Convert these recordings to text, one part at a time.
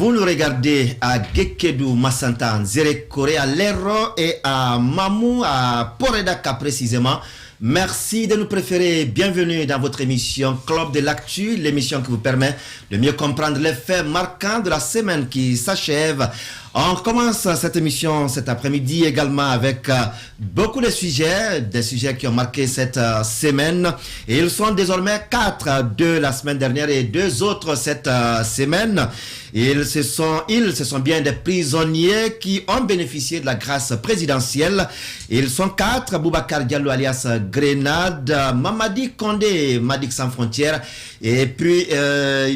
vous nous regardez à Gekedou, Massantan, Zérekore, à Lero et à Mamou, à Poredaka précisément. Merci de nous préférer. Bienvenue dans votre émission Club de l'Actu, l'émission qui vous permet de mieux comprendre les faits marquants de la semaine qui s'achève. On commence cette émission cet après-midi également avec beaucoup de sujets, des sujets qui ont marqué cette semaine. Et ils sont désormais 4 de la semaine dernière et 2 autres cette semaine. Ce sont bien des prisonniers qui ont bénéficié de la grâce présidentielle. Ils sont 4, Boubacar Diallo alias Grenade, Mamadi Kondé, Madik Sans Frontières, et puis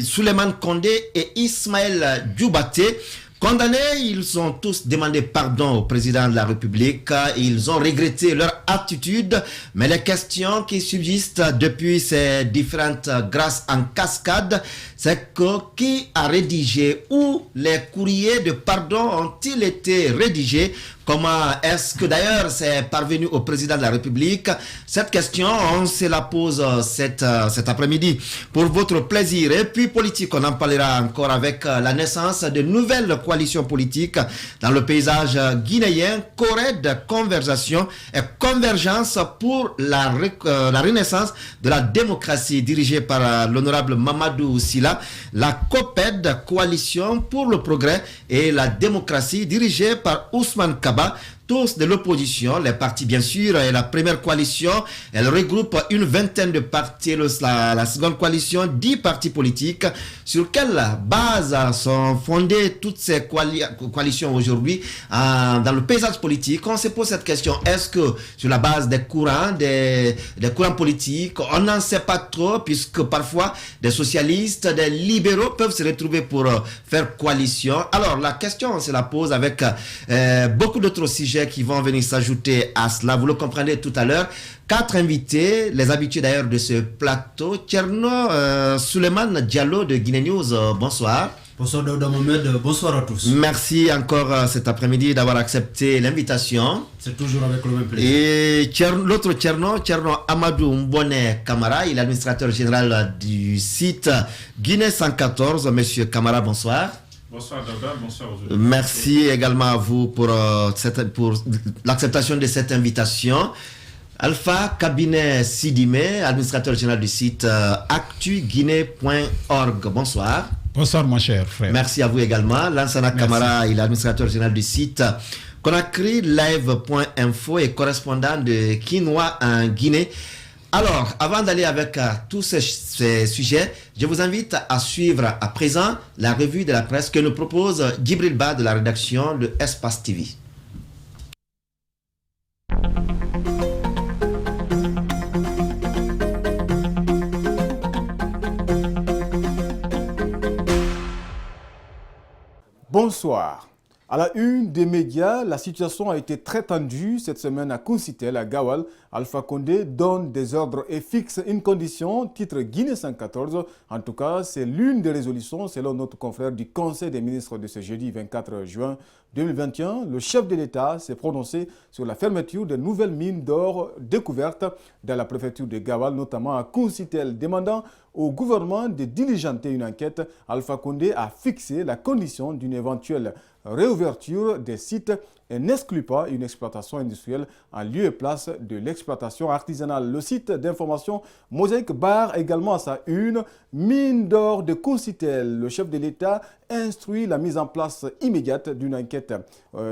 Souleymane Kondé et Ismaël Djoubaté. Condamnés, ils ont tous demandé pardon au président de la République. Ils ont regretté leur attitude, mais les questions qui subsistent depuis ces différentes grâces en cascade, c'est que qui a rédigé ou les courriers de pardon ont-ils été rédigés? Comment est-ce que d'ailleurs c'est parvenu au président de la République? Cette question, on se la pose cet après-midi pour votre plaisir. Et puis politique, on en parlera encore avec la naissance de nouvelles coalitions politiques dans le paysage guinéen. CORED, conversation et convergence pour la renaissance de la démocratie dirigée par l'honorable Mamadou Sylla. La COPED, coalition pour le progrès et la démocratie dirigée par Ousmane Kaba, tous de l'opposition, les partis bien sûr, et la première coalition, elle regroupe une vingtaine de partis, la seconde coalition, 10 partis politiques. Sur quelle base sont fondées toutes ces coalitions aujourd'hui dans le paysage politique? On se pose cette question. Est-ce que sur la base des courants politiques, on n'en sait pas trop, puisque parfois des socialistes, des libéraux peuvent se retrouver pour faire coalition. Alors la question, on se la pose avec beaucoup d'autres sujets qui vont venir s'ajouter à cela. Vous le comprendrez tout à l'heure. 4 invités, les habitués d'ailleurs de ce plateau. Tcherno Souleymane Diallo de Guinée News, bonsoir. Bonsoir Daouda Mohamed, bonsoir à tous. Merci encore cet après-midi d'avoir accepté l'invitation. C'est toujours avec le même plaisir. Et l'autre Tcherno Amadou Mbone Kamara, il est administrateur général du site Guinée 114. Monsieur Kamara, bonsoir. Bonsoir Daouda, bonsoir aux auditeurs. Merci également à vous pour l'acceptation de cette invitation. Alpha Cabinet Sidimé, administrateur général du site actuguinée.org. Bonsoir. Bonsoir mon cher frère. Merci à vous également. Lansana Kamara, il est administrateur général du site Conakry Live.info et correspondant de Quinoa en Guinée. Alors, avant d'aller avec tous ces sujets, je vous invite à suivre à présent la revue de la presse que nous propose Djibril Ba de la rédaction de Espace TV. Bonsoir. À la une des médias, la situation a été très tendue cette semaine à Kounsitel, à Gawal. Alpha Condé donne des ordres et fixe une condition, titre Guinée 114. En tout cas, c'est l'une des résolutions selon notre confrère du Conseil des ministres de ce jeudi 24 juin 2021. Le chef de l'État s'est prononcé sur la fermeture de nouvelles mines d'or découvertes dans la préfecture de Gawal, notamment à Kounsitel, demandant au gouvernement de diligenter une enquête. Alpha Condé a fixé la condition d'une éventuelle réouverture des sites et n'exclut pas une exploitation industrielle en lieu et place de l'exploitation artisanale. Le site d'information Mosaïque Bar également à sa une, mine d'or de Kounsitel. Le chef de l'État instruit la mise en place immédiate d'une enquête,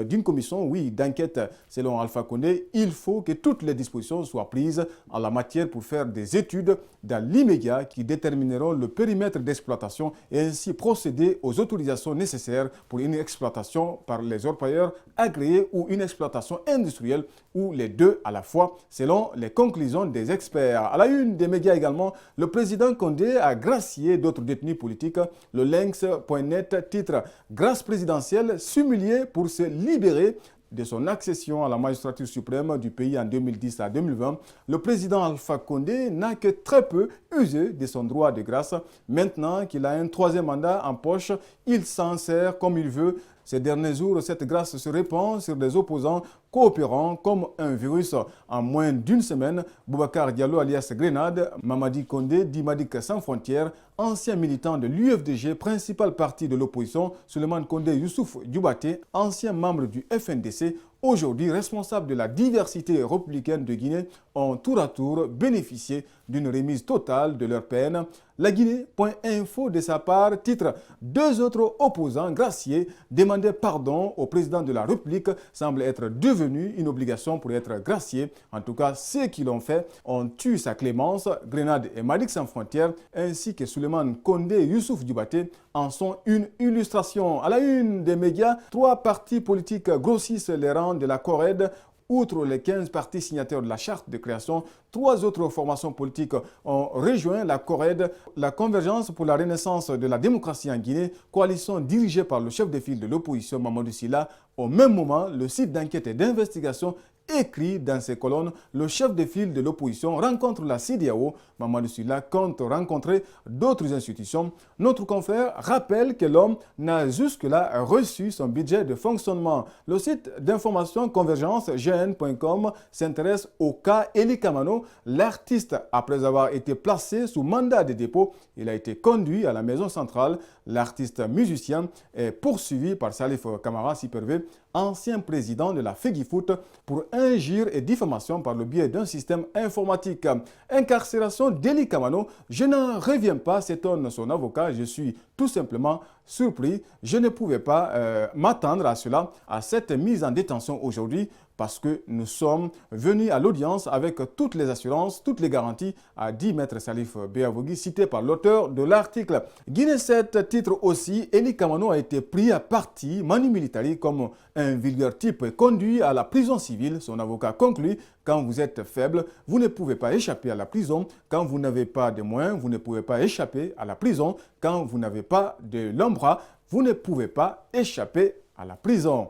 d'une commission, d'enquête. Selon Alpha Condé, il faut que toutes les dispositions soient prises en la matière pour faire des études dans l'immédiat qui détermineront le périmètre d'exploitation et ainsi procéder aux autorisations nécessaires pour une exploitation par les orpailleurs agréés ou une exploitation industrielle ou les deux à la fois, selon les conclusions des experts. À la une des médias également, le président Condé a gracié d'autres détenus politiques. Le Lynx.net titre « Grâce présidentielle, s'humilier pour se libérer ». De son accession à la magistrature suprême du pays en 2010 à 2020, le président Alpha Condé n'a que très peu usé de son droit de grâce. Maintenant qu'il a un troisième mandat en poche, il s'en sert comme il veut Ces derniers jours, cette grâce se répand sur des opposants coopérant comme un virus. En moins d'une semaine, Boubacar Diallo alias Grenade, Mamadi Kondé, dit Madic Sans Frontières, ancien militant de l'UFDG, principal parti de l'opposition, Souleymane Kondé Youssouf Dioubaté, ancien membre du FNDC, aujourd'hui responsable de la diversité républicaine de Guinée, ont tour à tour bénéficié d'une remise totale de leur peine. La Guinée.info de sa part titre « Deux autres opposants graciés demandaient pardon au président de la République semble être devenu une obligation pour être graciés. En tout cas, ceux qui l'ont fait ont eu sa clémence. Grenade et Madic Sans Frontières ainsi que Souleymane Kondé et Youssouf Dioubaté en sont une illustration. À la une des médias, 3 partis politiques grossissent les rangs de la CORED. Outre les 15 partis signataires de la charte de création, 3 autres formations politiques ont rejoint la CORED, la Convergence pour la Renaissance de la démocratie en Guinée, coalition dirigée par le chef de file de l'opposition Mamadou Sylla. Au même moment, le site d'enquête et d'investigation écrit dans ses colonnes, le chef de file de l'opposition rencontre la CEDEAO. Mamadou Sylla compte rencontrer d'autres institutions. Notre confrère rappelle que l'homme n'a jusque-là reçu son budget de fonctionnement. Le site d'information convergence gn.com s'intéresse au cas Eli Kamano. L'artiste, après avoir été placé sous mandat de dépôt, il a été conduit à la maison centrale. L'artiste musicien est poursuivi par Salif Kamara Sipervé, ancien président de la FEGIFOOT, pour injure et diffamation par le biais d'un système informatique. Incarcération d'Eli Kamano, je n'en reviens pas, s'étonne son avocat, je suis tout simplement surpris. Je ne pouvais pas m'attendre à cela, à cette mise en détention aujourd'hui, parce que nous sommes venus à l'audience avec toutes les assurances, toutes les garanties, a dit Maître Salif Béavogui, cité par l'auteur de l'article. Guinée 7 titre aussi, Eli Kamano a été pris à partie, manu militari, comme un vulgaire type et conduit à la prison civile. Son avocat conclut, quand vous êtes faible, vous ne pouvez pas échapper à la prison. Quand vous n'avez pas de moyens, vous ne pouvez pas échapper à la prison. Quand vous n'avez pas de l'embras, vous ne pouvez pas échapper à la prison.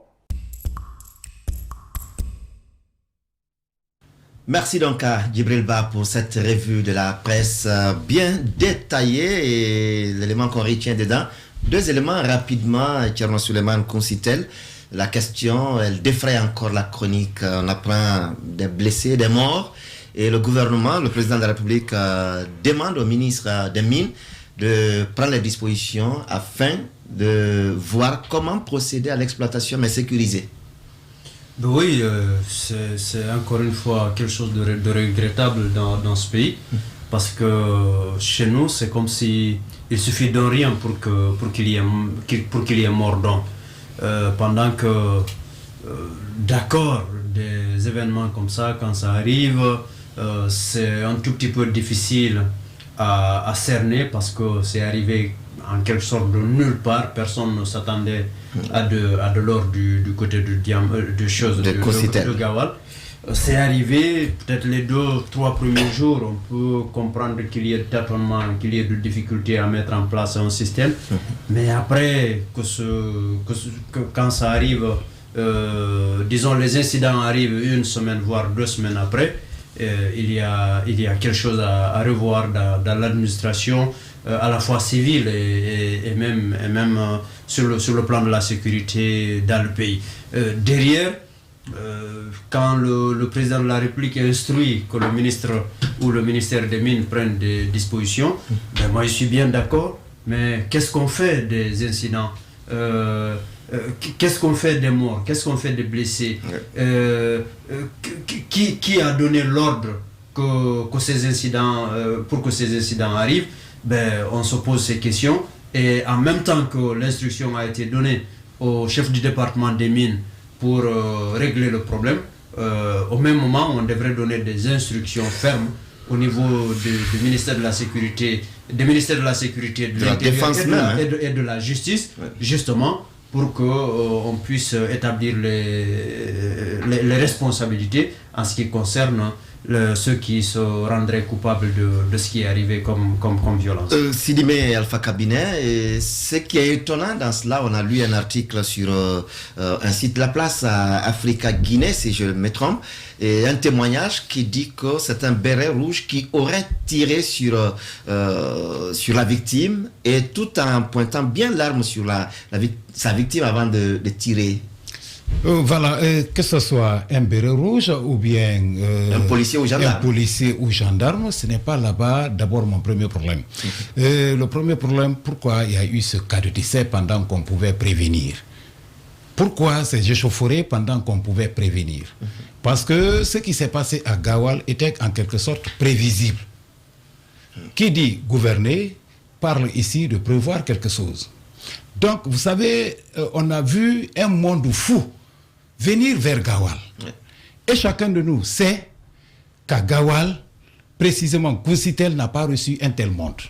Merci donc à Djibril Ba pour cette revue de la presse bien détaillée et l'élément qu'on retient dedans. 2 éléments rapidement, Thierno Souleymane Koncitel. La question, elle défraie encore la chronique. On apprend des blessés, des morts. Et le gouvernement, le président de la République, demande au ministre des Mines de prendre les dispositions afin de voir comment procéder à l'exploitation, mais sécurisée. Oui, c'est encore une fois quelque chose de regrettable dans ce pays, parce que chez nous, c'est comme si il suffit de rien pour qu'il y ait mort d'homme. Pendant que, d'accord, des événements comme ça, quand ça arrive, c'est un tout petit peu difficile à cerner, parce que c'est arrivé en quelque sorte de nulle part. Personne ne s'attendait à de l'or du côté de Gawal. C'est arrivé, peut-être les 2-3 premiers jours, on peut comprendre qu'il y ait de tâtonnement, qu'il y ait de difficultés à mettre en place un système. Mais après, quand ça arrive, disons les incidents arrivent 1 semaine, voire 2 semaines après, il y a quelque chose à revoir dans l'administration, à la fois civile et même sur le plan de la sécurité dans le pays. Derrière, quand le président de la République instruit que le ministre ou le ministère des Mines prenne des dispositions, moi je suis bien d'accord, mais qu'est-ce qu'on fait des incidents, qu'est-ce qu'on fait des morts, qu'est-ce qu'on fait des blessés, qui a donné l'ordre que ces incidents, pour que ces incidents arrivent? On se pose ces questions, et en même temps que l'instruction a été donnée au chef du département des mines pour régler le problème, au même moment on devrait donner des instructions fermes au niveau du ministère de la Sécurité, des ministères de la Sécurité, de la Défense et de la Justice, justement pour qu'on puisse établir les responsabilités en ce qui concerne ceux qui se rendraient coupables de ce qui est arrivé comme violence. Sidimé Alpha Cabinet, et ce qui est étonnant dans cela, on a lu un article sur un site La Place à Africa Guinée, si je me trompe, et un témoignage qui dit que c'est un béret rouge qui aurait tiré sur la victime, et tout en pointant bien l'arme sur sa victime avant de tirer. Voilà, que ce soit un béret rouge ou bien un policier ou gendarme, ce n'est pas là-bas d'abord mon premier problème. Le premier problème, pourquoi il y a eu ce cas de décès pendant qu'on pouvait prévenir? Pourquoi ces échauffourées pendant qu'on pouvait prévenir? Parce que ce qui s'est passé à Gawal était en quelque sorte prévisible. Qui dit gouverner parle ici de prévoir quelque chose. Donc, vous savez, on a vu un monde fou venir vers Gawal. Et chacun de nous sait qu'à Gawal, précisément, Kousitel n'a pas reçu un tel monde.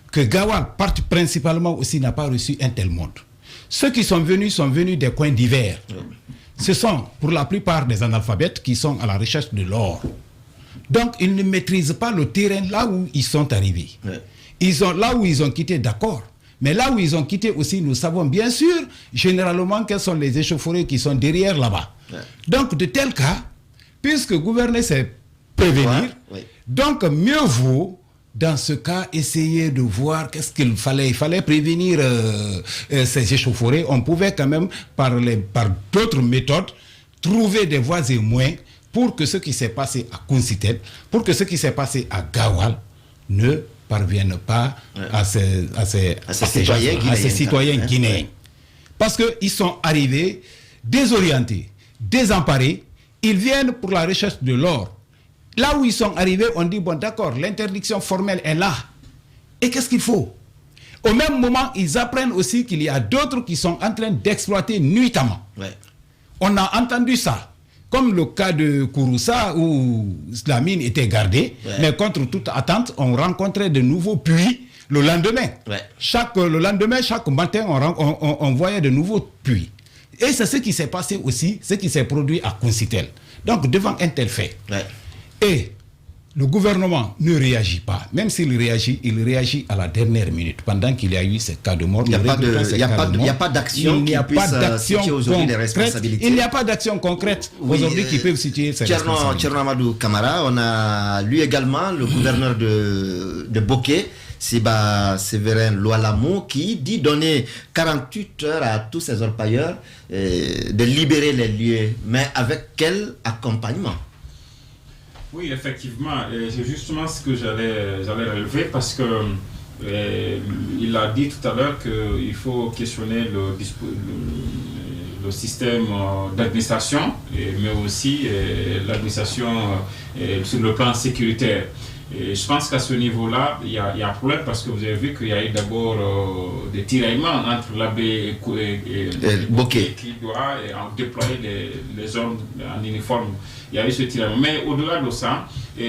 Que Gawal, principalement aussi, n'a pas reçu un tel monde. Ceux qui sont venus des coins divers. Ce sont, pour la plupart, des analphabètes qui sont à la recherche de l'or. Donc, ils ne maîtrisent pas le terrain là où ils sont arrivés. Là où ils ont quitté, d'accord. Mais là où ils ont quitté aussi, nous savons bien sûr, généralement, quels sont les échauffourées qui sont derrière là-bas. Donc, de tels cas, puisque gouverner, c'est prévenir, donc mieux vaut, dans ce cas, essayer de voir qu'est-ce qu'il fallait. Il fallait prévenir ces échauffourées. On pouvait quand même, par d'autres méthodes, trouver des voies et moyens pour que ce qui s'est passé à Kousitel, pour que ce qui s'est passé à Gawal ne parviennent pas à ces citoyens guinéens. Parce qu'ils sont arrivés désorientés, désemparés, ils viennent pour la recherche de l'or. Là où ils sont arrivés, on dit, bon d'accord, l'interdiction formelle est là. Et qu'est-ce qu'il faut? Au même moment, ils apprennent aussi qu'il y a d'autres qui sont en train d'exploiter nuitamment. On a entendu ça. Comme le cas de Kouroussa où la mine était gardée, mais contre toute attente, on rencontrait de nouveaux puits le lendemain. Chaque matin, on voyait de nouveaux puits. Et c'est ce qui s'est passé aussi, ce qui s'est produit à Kousitel. Donc, devant un tel fait, et le gouvernement ne réagit pas. Même s'il réagit, il réagit à la dernière minute, pendant qu'il y a eu ces cas de mort. Il n'y a pas d'action qui puisse situer aujourd'hui les responsabilités. Il n'y a pas d'action concrète aujourd'hui qui peut situer ces responsabilités. Tcherno Amadou Kamara, on a lu également le gouverneur de Bokeh, Siba Séverin Loualamou, qui dit donner 48 heures à tous ces orpailleurs de libérer les lieux. Mais avec quel accompagnement? Oui, effectivement, c'est justement ce que j'allais relever parce que il a dit tout à l'heure qu'il faut questionner le système d'administration, mais aussi l'administration sur le plan sécuritaire. Et je pense qu'à ce niveau-là, il y a un problème parce que vous avez vu qu'il y a eu d'abord des tiraillements entre l'abbé et Bokeh qui doit déployer les hommes en uniforme. Il y a eu ce tiraillement. Mais au-delà de ça,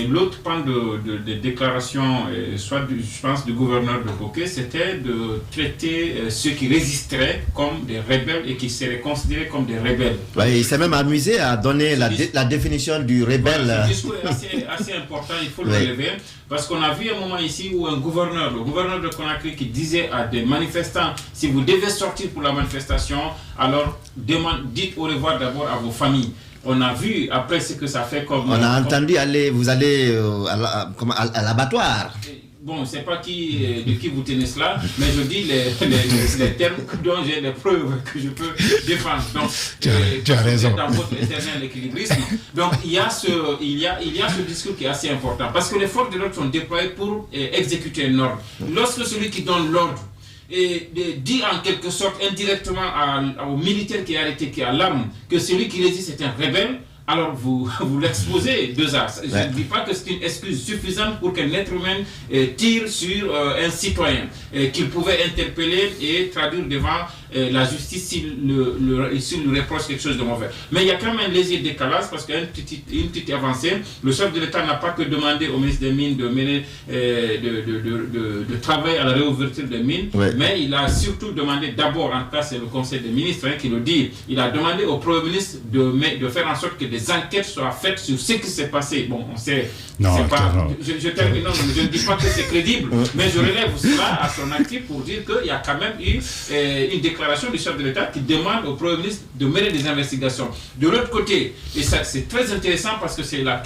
l'autre point de déclaration, soit je pense du gouverneur de Bokeh, c'était de traiter ceux qui résisteraient comme des rebelles et qui seraient considérés comme des rebelles. Il s'est même amusé à donner la définition du rebelle. Voilà, ce discours est assez important, il faut le relever. Parce qu'on a vu un moment ici où le gouverneur de Conakry qui disait à des manifestants, si vous devez sortir pour la manifestation, alors dites au revoir d'abord à vos familles. On a vu après ce que ça fait comme... On a entendu vous allez à l'abattoir. Bon, je ne sais pas de qui vous tenez cela, mais je dis les termes dont j'ai les preuves que je peux défendre. Donc, tu as raison. Dans votre éternel équilibrisme. Donc, il y a ce discours qui est assez important. Parce que les forces de l'ordre sont déployées pour exécuter un ordre. Lorsque celui qui donne l'ordre dit en quelque sorte indirectement au militaire qui est arrêté, qui a l'arme, que celui qui résiste est un rebelle, alors vous l'exposez deux arts. Je ne dis pas que c'est une excuse suffisante pour qu'un être humain tire sur un citoyen qu'il pouvait interpeller et traduire devant la justice s'il lui reproche quelque chose de mauvais. Mais il y a quand même un léger décalage parce qu'il y a une petite avancée. Le chef de l'État n'a pas que demandé au ministre des Mines de mener de travailler à la réouverture des mines, mais il a surtout demandé d'abord, en tout cas c'est le Conseil des ministres qui le dit, il a demandé au Premier ministre de faire en sorte que des des enquêtes soient faites sur ce qui s'est passé. Bon, on sait, Non, c'est pas, non. je termine, non, je ne dis pas que c'est crédible, mais je relève cela à son actif pour dire qu'il y a quand même eu une déclaration du chef de l'État qui demande au Premier ministre de mener des investigations. De l'autre côté, et ça c'est très intéressant parce que c'est la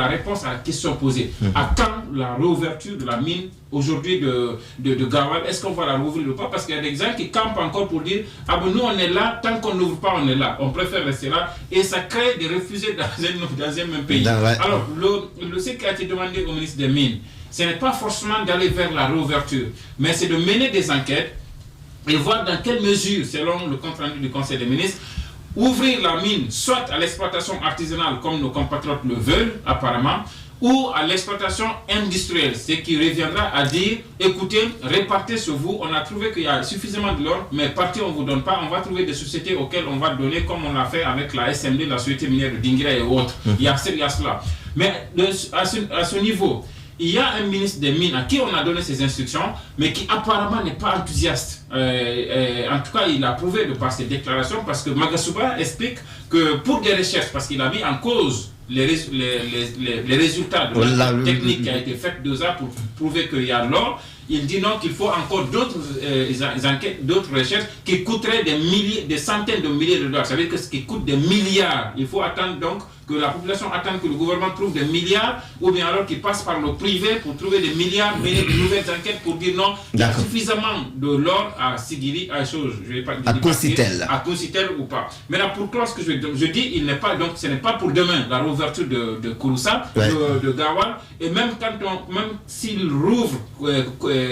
réponse à la question posée. À quand la réouverture de la mine aujourd'hui de Gawal? Est-ce qu'on va la rouvrir ou pas? Parce qu'il y a des gens qui campent encore pour dire ah ben nous on est là, tant qu'on n'ouvre pas on est là, on préfère rester là, et ça crée des réfugiés dans un même pays. Alors ce qui a été demandé au ministre des Mines, ce n'est pas forcément d'aller vers la réouverture, mais c'est de mener des enquêtes et voir dans quelle mesure, selon le compte rendu du Conseil des ministres, ouvrir la mine soit à l'exploitation artisanale comme nos compatriotes le veulent apparemment, ou à l'exploitation industrielle, ce qui reviendra à dire, écoutez, répartez sur vous, on a trouvé qu'il y a suffisamment de l'or, mais partie on ne vous donne pas, on va trouver des sociétés auxquelles on va donner, comme on l'a fait avec la SMD, la Société minière de Dinguira et autres. Il y a cela. Mais à ce niveau, il y a un ministre des Mines à qui on a donné ces instructions, mais qui apparemment n'est pas enthousiaste. En tout cas, il a prouvé de par ses déclarations, parce que Magasuba explique que pour des recherches, parce qu'il a mis en cause les résultats de la technique qui a été faite 2 ans pour prouver qu'il y a de l'or, il dit non, qu'il faut encore d'autres enquêtes, d'autres recherches qui coûteraient des centaines de milliers de dollars. Ça veut dire que ce qui coûte des milliards, il faut attendre donc que la population attend que le gouvernement trouve des milliards, ou bien alors qu'il passe par le privé pour trouver des milliards, mener de nouvelles enquêtes pour dire non, il y a suffisamment de l'or à Sigiri, à chose, je vais pas dire à Kossitel ou pas. Maintenant, pour clore ce que je dis, il n'est pas, donc ce n'est pas pour demain la réouverture de Kouroussa, de Gawal, et même s'il rouvre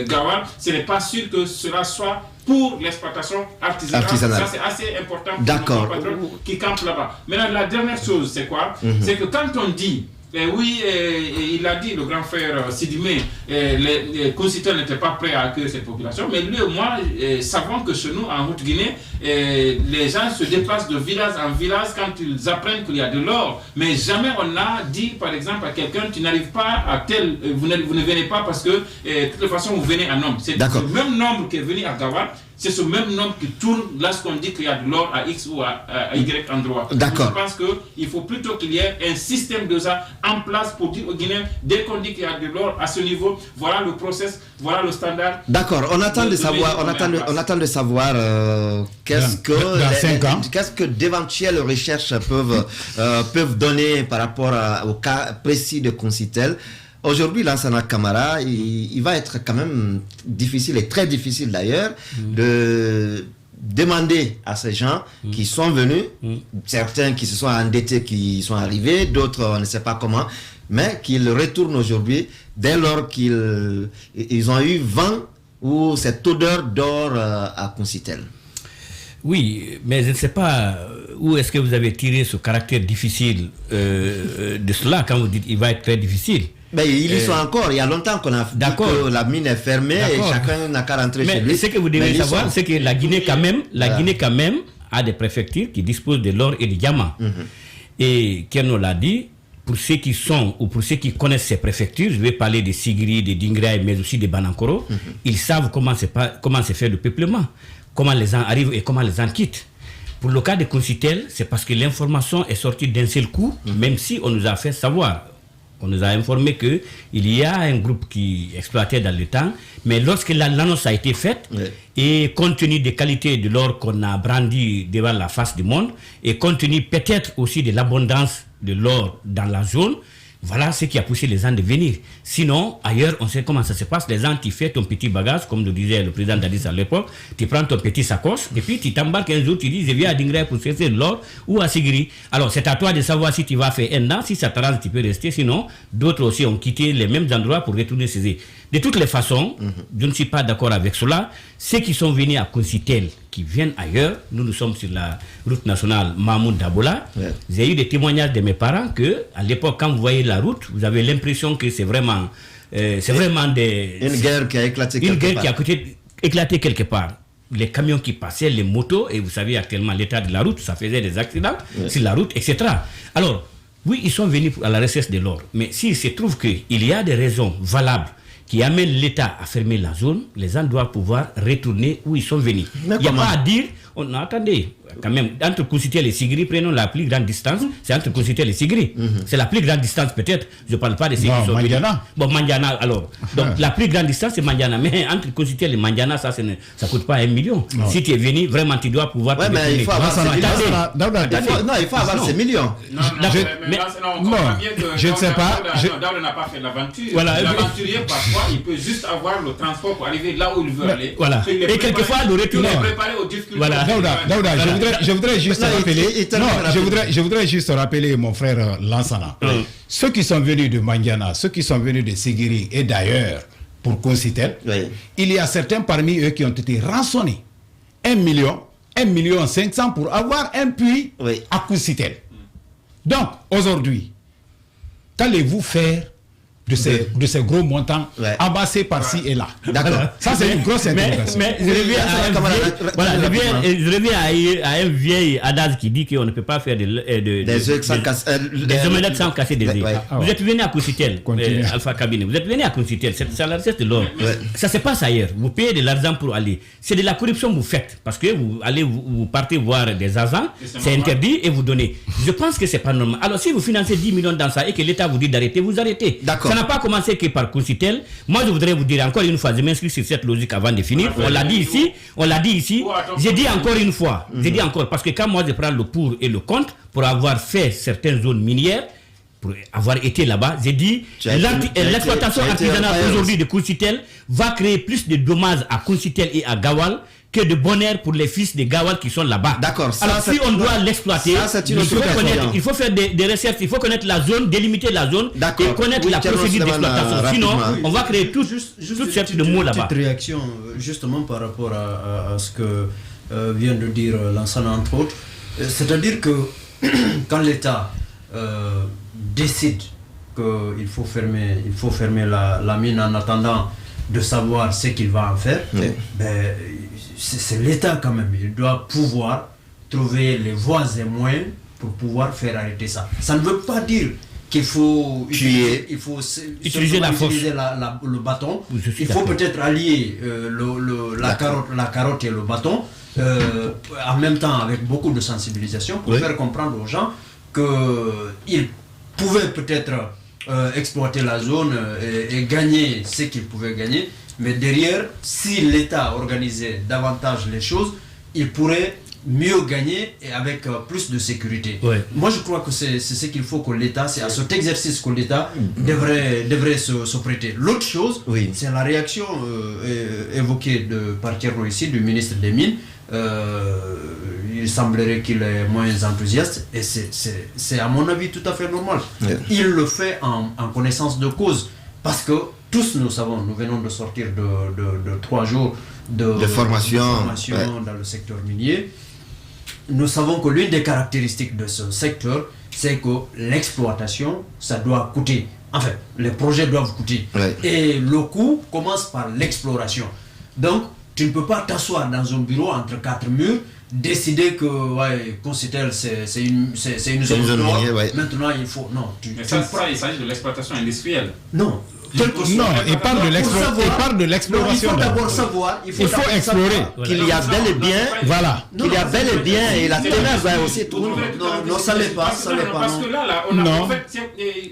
Gawal, ce n'est pas sûr que cela soit pour l'exploitation artisanale. Ça, c'est assez important pour nos compatriotes qui campent là-bas. Maintenant, la dernière chose, c'est quoi? C'est que quand on dit, il a dit, le grand frère Sidimé, les Kossitel n'étaient pas prêts à accueillir cette population, mais lui et moi savons que chez nous, en Haute-Guinée, les gens se déplacent de village en village quand ils apprennent qu'il y a de l'or. Mais jamais on a dit, par exemple, à quelqu'un, tu n'arrives pas à tel, vous ne venez pas parce que, de toute façon, vous venez en nombre. C'est le même nombre qui est venu à Gawal. C'est ce même nombre qui tourne lorsqu'on dit qu'il y a de l'or à X ou à Y endroit. D'accord. Je pense qu'il faut plutôt qu'il y ait un système de ça en place pour dire aux Guinéens, dès qu'on dit qu'il y a de l'or à ce niveau, voilà le process, voilà le standard. D'accord. On attend de savoir, qu'est-ce que d'éventuelles recherches peuvent donner par rapport au cas précis de Kossitel. Aujourd'hui, Lansana Camara, il va être quand même difficile, et très difficile d'ailleurs, de demander à ces gens qui sont venus, certains qui se sont endettés, qui sont arrivés, d'autres on ne sait pas comment, mais qu'ils retournent aujourd'hui dès lors qu'ils ont eu vent ou cette odeur d'or à Kossitel. Oui, mais je ne sais pas où est-ce que vous avez tiré ce caractère difficile de cela quand vous dites qu'il va être très difficile. Ben, ils y sont encore. Il y a longtemps qu'on a dit que la mine est fermée et chacun n'a qu'à rentrer chez lui. Mais ce que vous devez savoir, c'est que la Guinée quand même a des préfectures qui disposent de l'or et du diamant. Et Kerno l'a dit, pour ceux qui sont ou pour ceux qui connaissent ces préfectures, je vais parler de Sigiri, de Dinguiraye, mais aussi de Banankoro, ils savent comment se fait le peuplement, comment les gens arrivent et comment les gens quittent. Pour le cas de Kossitel, c'est parce que l'information est sortie d'un seul coup, même si on nous a fait savoir. On nous a informé qu'il y a un groupe qui exploitait dans le temps, mais lorsque l'annonce a été faite, et compte tenu des qualités de l'or qu'on a brandi devant la face du monde, et compte tenu peut-être aussi de l'abondance de l'or dans la zone, voilà ce qui a poussé les gens de venir. Sinon, ailleurs, on sait comment ça se passe. Les gens, tu fais ton petit bagage, comme le disait le président Dadis à l'époque, tu prends ton petit sacoche, et puis tu t'embarques un jour, tu dis, je viens à Dinguiraye pour chercher de l'or ou à Sigiri. Alors, c'est à toi de savoir si tu vas faire un an, si ça t'arrange, tu peux rester. Sinon, d'autres aussi ont quitté les mêmes endroits pour retourner saisir. De toutes les façons, je ne suis pas d'accord avec cela. Ceux qui sont venus à Kossitel, qui viennent ailleurs, nous sommes sur la route nationale Mahmoud Dabola. J'ai eu des témoignages de mes parents que, à l'époque, quand vous voyez la route, vous avez l'impression que c'est vraiment une guerre qui a éclaté quelque part. Les camions qui passaient, les motos, et vous savez actuellement l'état de la route, ça faisait des accidents sur la route, etc. Alors, oui, ils sont venus à la recherche de l'or, mais s'il se trouve qu'il y a des raisons valables qui amènent l'État à fermer la zone, les gens doivent pouvoir retourner où ils sont venus. Il n'y a pas à dire, attendez, quand même, entre Koussitel et Sigri, prenons la plus grande distance, c'est entre Koussitel et Sigri. C'est la plus grande distance peut-être, je ne parle pas de Sigri. Non, Mandiana. Bon, Mandiana, alors. Donc la plus grande distance, c'est Mandiana. Mais entre Koussitel et Mandiana, ça ne coûte pas 1 million. Non. Si tu es venu, vraiment, tu dois pouvoir... Ouais, mais il faut avoir ces millions. Il faut avoir ces millions. Non, je ne sais pas. Daouda n'a pas fait l'aventure. Voilà. L'aventurier, parfois, il peut juste avoir le transport pour arriver là où il veut aller. Voilà. Et quelquefois, le retour... Il est préparé aux difficultés. Voilà. Daouda, je voudrais juste rappeler... je voudrais juste rappeler mon frère Lansana. Ceux qui sont venus de Mandiana, ceux qui sont venus de Sigiri et d'ailleurs pour Koussitel, il y a certains parmi eux qui ont été rançonnés. 1 million 500 pour avoir un puits à Koussitel. Donc, aujourd'hui, qu'allez-vous faire de ces gros montants amassés par-ci et là? D'accord. Ça, c'est une grosse interrogation. Mais je reviens à un vieil adage qui dit qu'on ne peut pas faire des omelettes sans casser des œufs. Vous êtes venu à Koussitel, Alpha Cabinet, vous êtes venu à Koussitel, ça la recette de l'or. Ça se passe ailleurs. Vous payez de l'argent pour aller. C'est de la corruption que vous faites. Parce que vous partez voir des agents, c'est interdit et vous donnez. Je pense que c'est pas normal. Alors si vous financez 10 millions dans ça et que l'État vous dit d'arrêter, vous arrêtez. D'accord. Ça n'a pas commencé que par Koussitel. Moi, je voudrais vous dire encore une fois, je m'inscris sur cette logique avant de finir. On l'a dit ici. J'ai dit encore une fois. J'ai dit encore, parce que quand moi je prends le pour et le contre, pour avoir fait certaines zones minières, pour avoir été là-bas, j'ai dit l'exploitation artisanale aujourd'hui de Koussitel va créer plus de dommages à Koussitel et à Gawal que de bonheur pour les fils de Gawal qui sont là-bas. D'accord. Alors si on doit l'exploiter, il faut faire des recherches, il faut connaître la zone, délimiter la zone et connaître la procédure d'exploitation. Sinon, on va créer toute sorte de mots là-bas. Une petite réaction justement par rapport à ce que vient de dire Lansana entre autres. C'est-à-dire que quand l'État décide qu'il faut fermer la mine en attendant de savoir ce qu'il va en faire, c'est l'État quand même. Il doit pouvoir trouver les voies et moyens pour pouvoir faire arrêter ça. Ça ne veut pas dire qu'il faut utiliser la force, le bâton. Il faut peut-être allier la carotte et le bâton en même temps avec beaucoup de sensibilisation pour faire comprendre aux gens qu'ils pouvaient peut-être exploiter la zone et gagner ce qu'ils pouvaient gagner. Mais derrière, si l'État organisait davantage les choses, il pourrait mieux gagner et avec plus de sécurité. Moi, je crois que c'est ce qu'il faut que l'État, c'est à cet exercice que l'État devrait se prêter. L'autre chose, c'est la réaction évoquée par Thierno ici, du ministre des Mines. Il semblerait qu'il est moins enthousiaste et c'est à mon avis tout à fait normal. Il le fait en connaissance de cause parce que tous nous savons, nous venons de sortir de 3 jours de formation dans le secteur minier. Nous savons que l'une des caractéristiques de ce secteur, c'est que l'exploitation, ça doit coûter. Enfin, les projets doivent coûter. Et le coût commence par l'exploration. Donc, tu ne peux pas t'asseoir dans un bureau entre 4 murs, décider que Koussitel c'est une zone minière. Maintenant, il faut... Non, il s'agit de l'exploitation industrielle. Non. Il parle de l'exploration. Il faut d'abord savoir, il faut explorer qu'il y a bel et bien, qu'il y a bel et bien, et la terre va aussi tout. Non, ça l'est pas, parce que là, on a en fait...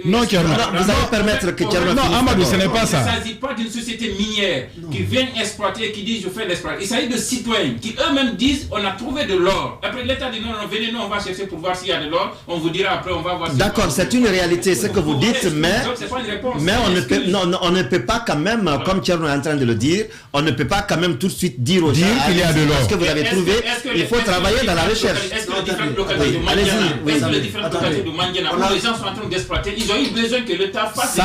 Non, vous allez permettre que Thierno... Non, Amadou, ce n'est pas ça. Il ne s'agit pas d'une société minière qui vient exploiter et qui dit je fais l'exploitation. Il s'agit de citoyens qui eux-mêmes disent on a trouvé de l'or. Après l'État dit non, venez, nous on va chercher pour voir s'il y a de l'or. On vous dira après, on va voir. D'accord, c'est une réalité, ce que vous dites, mais on ne peut pas quand même, comme Thierno est en train de le dire, on ne peut pas quand même tout de suite dire aux gens qu'il y a de l'or. Parce que vous avez trouvé, il faut travailler dans la recherche. Est-ce que les différentes localités de Mandiana, où les gens sont en train d'exploiter, ils ont eu besoin que l'État fasse...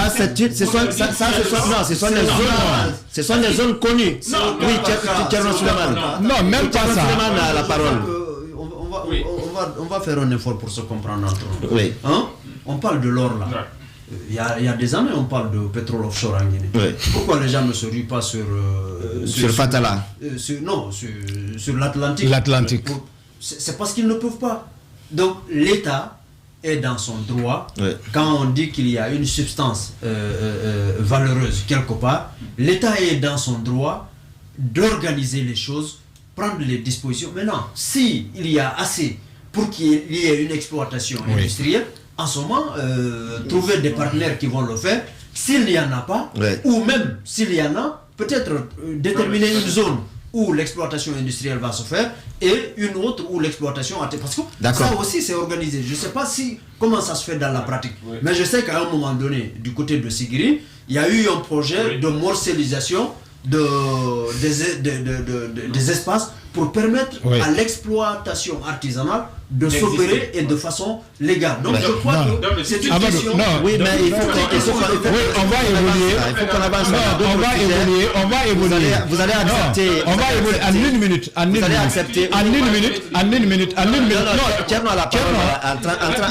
Ce sont des zones connues. Oui, Thierno Souleymane. Non, même pas ça. A la parole. On va faire un effort pour se comprendre entre nous. On parle de l'or là. Il y a des années, on parle de pétrole offshore en Guinée. Pourquoi les gens ne se ruent pas sur Fatala sur l'Atlantique. C'est parce qu'ils ne peuvent pas. Donc l'État est dans son droit. Quand on dit qu'il y a une substance valeureuse quelque part, l'État est dans son droit d'organiser les choses prendre les dispositions. Maintenant, s'il y a assez pour qu'il y ait une exploitation industrielle, en ce moment, trouver des partenaires qui vont le faire. S'il n'y en a pas, ou même s'il y en a, peut-être déterminer une zone où l'exploitation industrielle va se faire et une autre où l'exploitation parce que ça aussi c'est organisé. Je ne sais pas comment ça se fait dans la pratique, mais je sais qu'à un moment donné, du côté de Sigiri, il y a eu un projet de morcellisation des espaces pour permettre à l'exploitation artisanale de s'opérer et de façon légale. Donc je crois que c'est une question. Oui, mais il faut on va évoluer. Il faut qu'on avance. On va évoluer. Vous allez accepter. On va évoluer en une minute. En une minute. Non, Tcherno a la parole.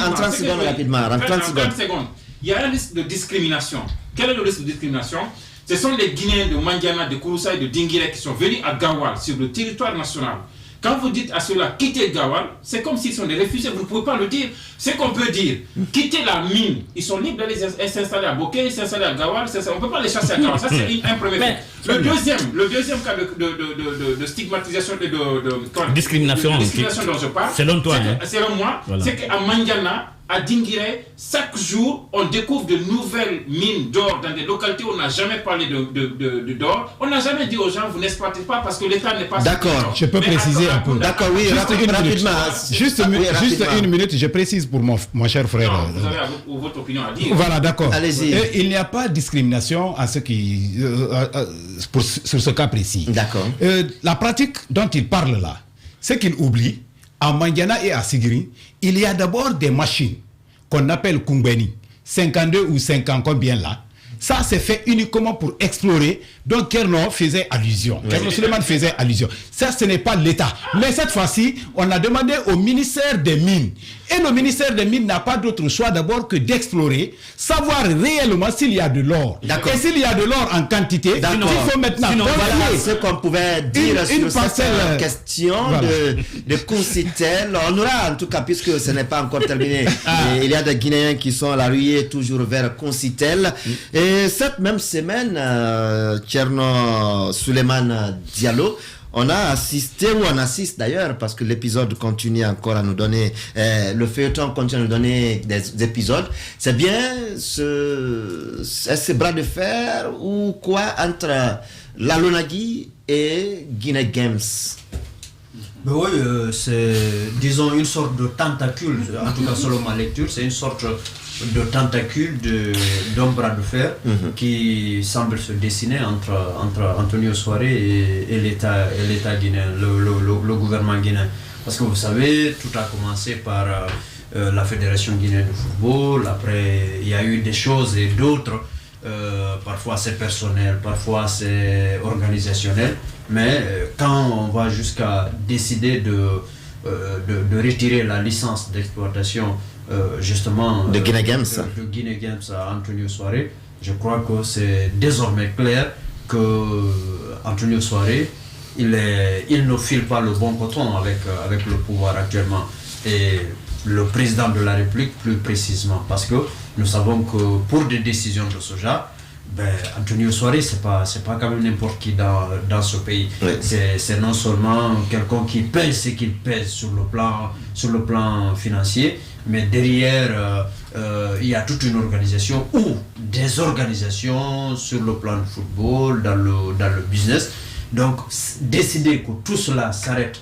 En 30 secondes rapidement. En 30 secondes. Il y a un risque de discrimination. Quel est le risque de discrimination? Ce sont les Guinéens de Mandiana, de Kouroussa et de Dinguiré qui sont venus à Gawal, sur le territoire national. Quand vous dites à ceux-là, quittez Gawal, c'est comme s'ils sont des réfugiés, vous ne pouvez pas le dire. Ce qu'on peut dire, quittez la mine, ils sont libres d'aller s'installer à Bokeh, s'installer à Gawal, on ne peut pas les chasser à Gawal, ça c'est un premier fait. Le deuxième cas de stigmatisation et de discrimination dont je parle, selon toi, selon moi, c'est qu'à Mandiana, à Dinguiré, chaque jour, on découvre de nouvelles mines d'or dans des localités où on n'a jamais parlé d'or. On n'a jamais dit aux gens, vous n'exploitez pas parce que l'État n'est pas... D'accord, je peux préciser un peu. D'accord, oui, rapidement. Juste une minute, je précise pour mon cher frère. Non, vous avez votre opinion à dire. Voilà, d'accord. Allez-y. Il n'y a pas de discrimination sur ce cas précis. D'accord. La pratique dont il parle là, c'est qu'il oublie, à Mandiana et à Sigiri, il y a d'abord des machines qu'on appelle Kumbeni, 52 ou 50 combien là. Ça, c'est fait uniquement pour explorer. Donc, Kerno faisait allusion. Kerno Suleiman faisait allusion. Ça, ce n'est pas l'État. Mais cette fois-ci, on a demandé au ministère des Mines. Et le ministère des Mines n'a pas d'autre choix d'abord que d'explorer, savoir réellement s'il y a de l'or. Et s'il y a de l'or en quantité, il faut maintenant... Voilà ce qu'on pouvait dire sur cette question de Councitel. On aura, en tout cas, puisque ce n'est pas encore terminé, il y a des Guinéens qui sont à la ruée toujours vers Councitel. Et cette même semaine, Tcherno Suleiman Diallo, on assiste d'ailleurs, parce que l'épisode continue encore à nous donner, le feuilleton continue à nous donner des épisodes. C'est bien ce bras de fer ou quoi entre la Lonagui et Guinée Games? Ben oui, c'est, disons, une sorte de tentacule, en tout cas selon ma lecture, c'est une sorte de tentacule d'un bras de fer qui semble se dessiner entre Antonio Soiré et l'État guinéen, le gouvernement guinéen. Parce que vous savez, tout a commencé par la Fédération guinéenne de football, après il y a eu des choses et d'autres, parfois c'est personnel, parfois c'est organisationnel, mais quand on va jusqu'à décider de retirer la licence d'exploitation justement de Guinée Games à Antonio Soiré, je crois que c'est désormais clair que Antonio Soiré il ne file pas le bon coton avec le pouvoir actuellement, et le président de la République plus précisément, parce que nous savons que pour des décisions de ce genre, Antonio Soiré c'est pas quand même n'importe qui dans ce pays. C'est non seulement quelqu'un qui pèse ce qu'il pèse sur le plan financier, mais derrière il y a toute une organisation ou des organisations sur le plan de football, dans le business. Donc décider que tout cela s'arrête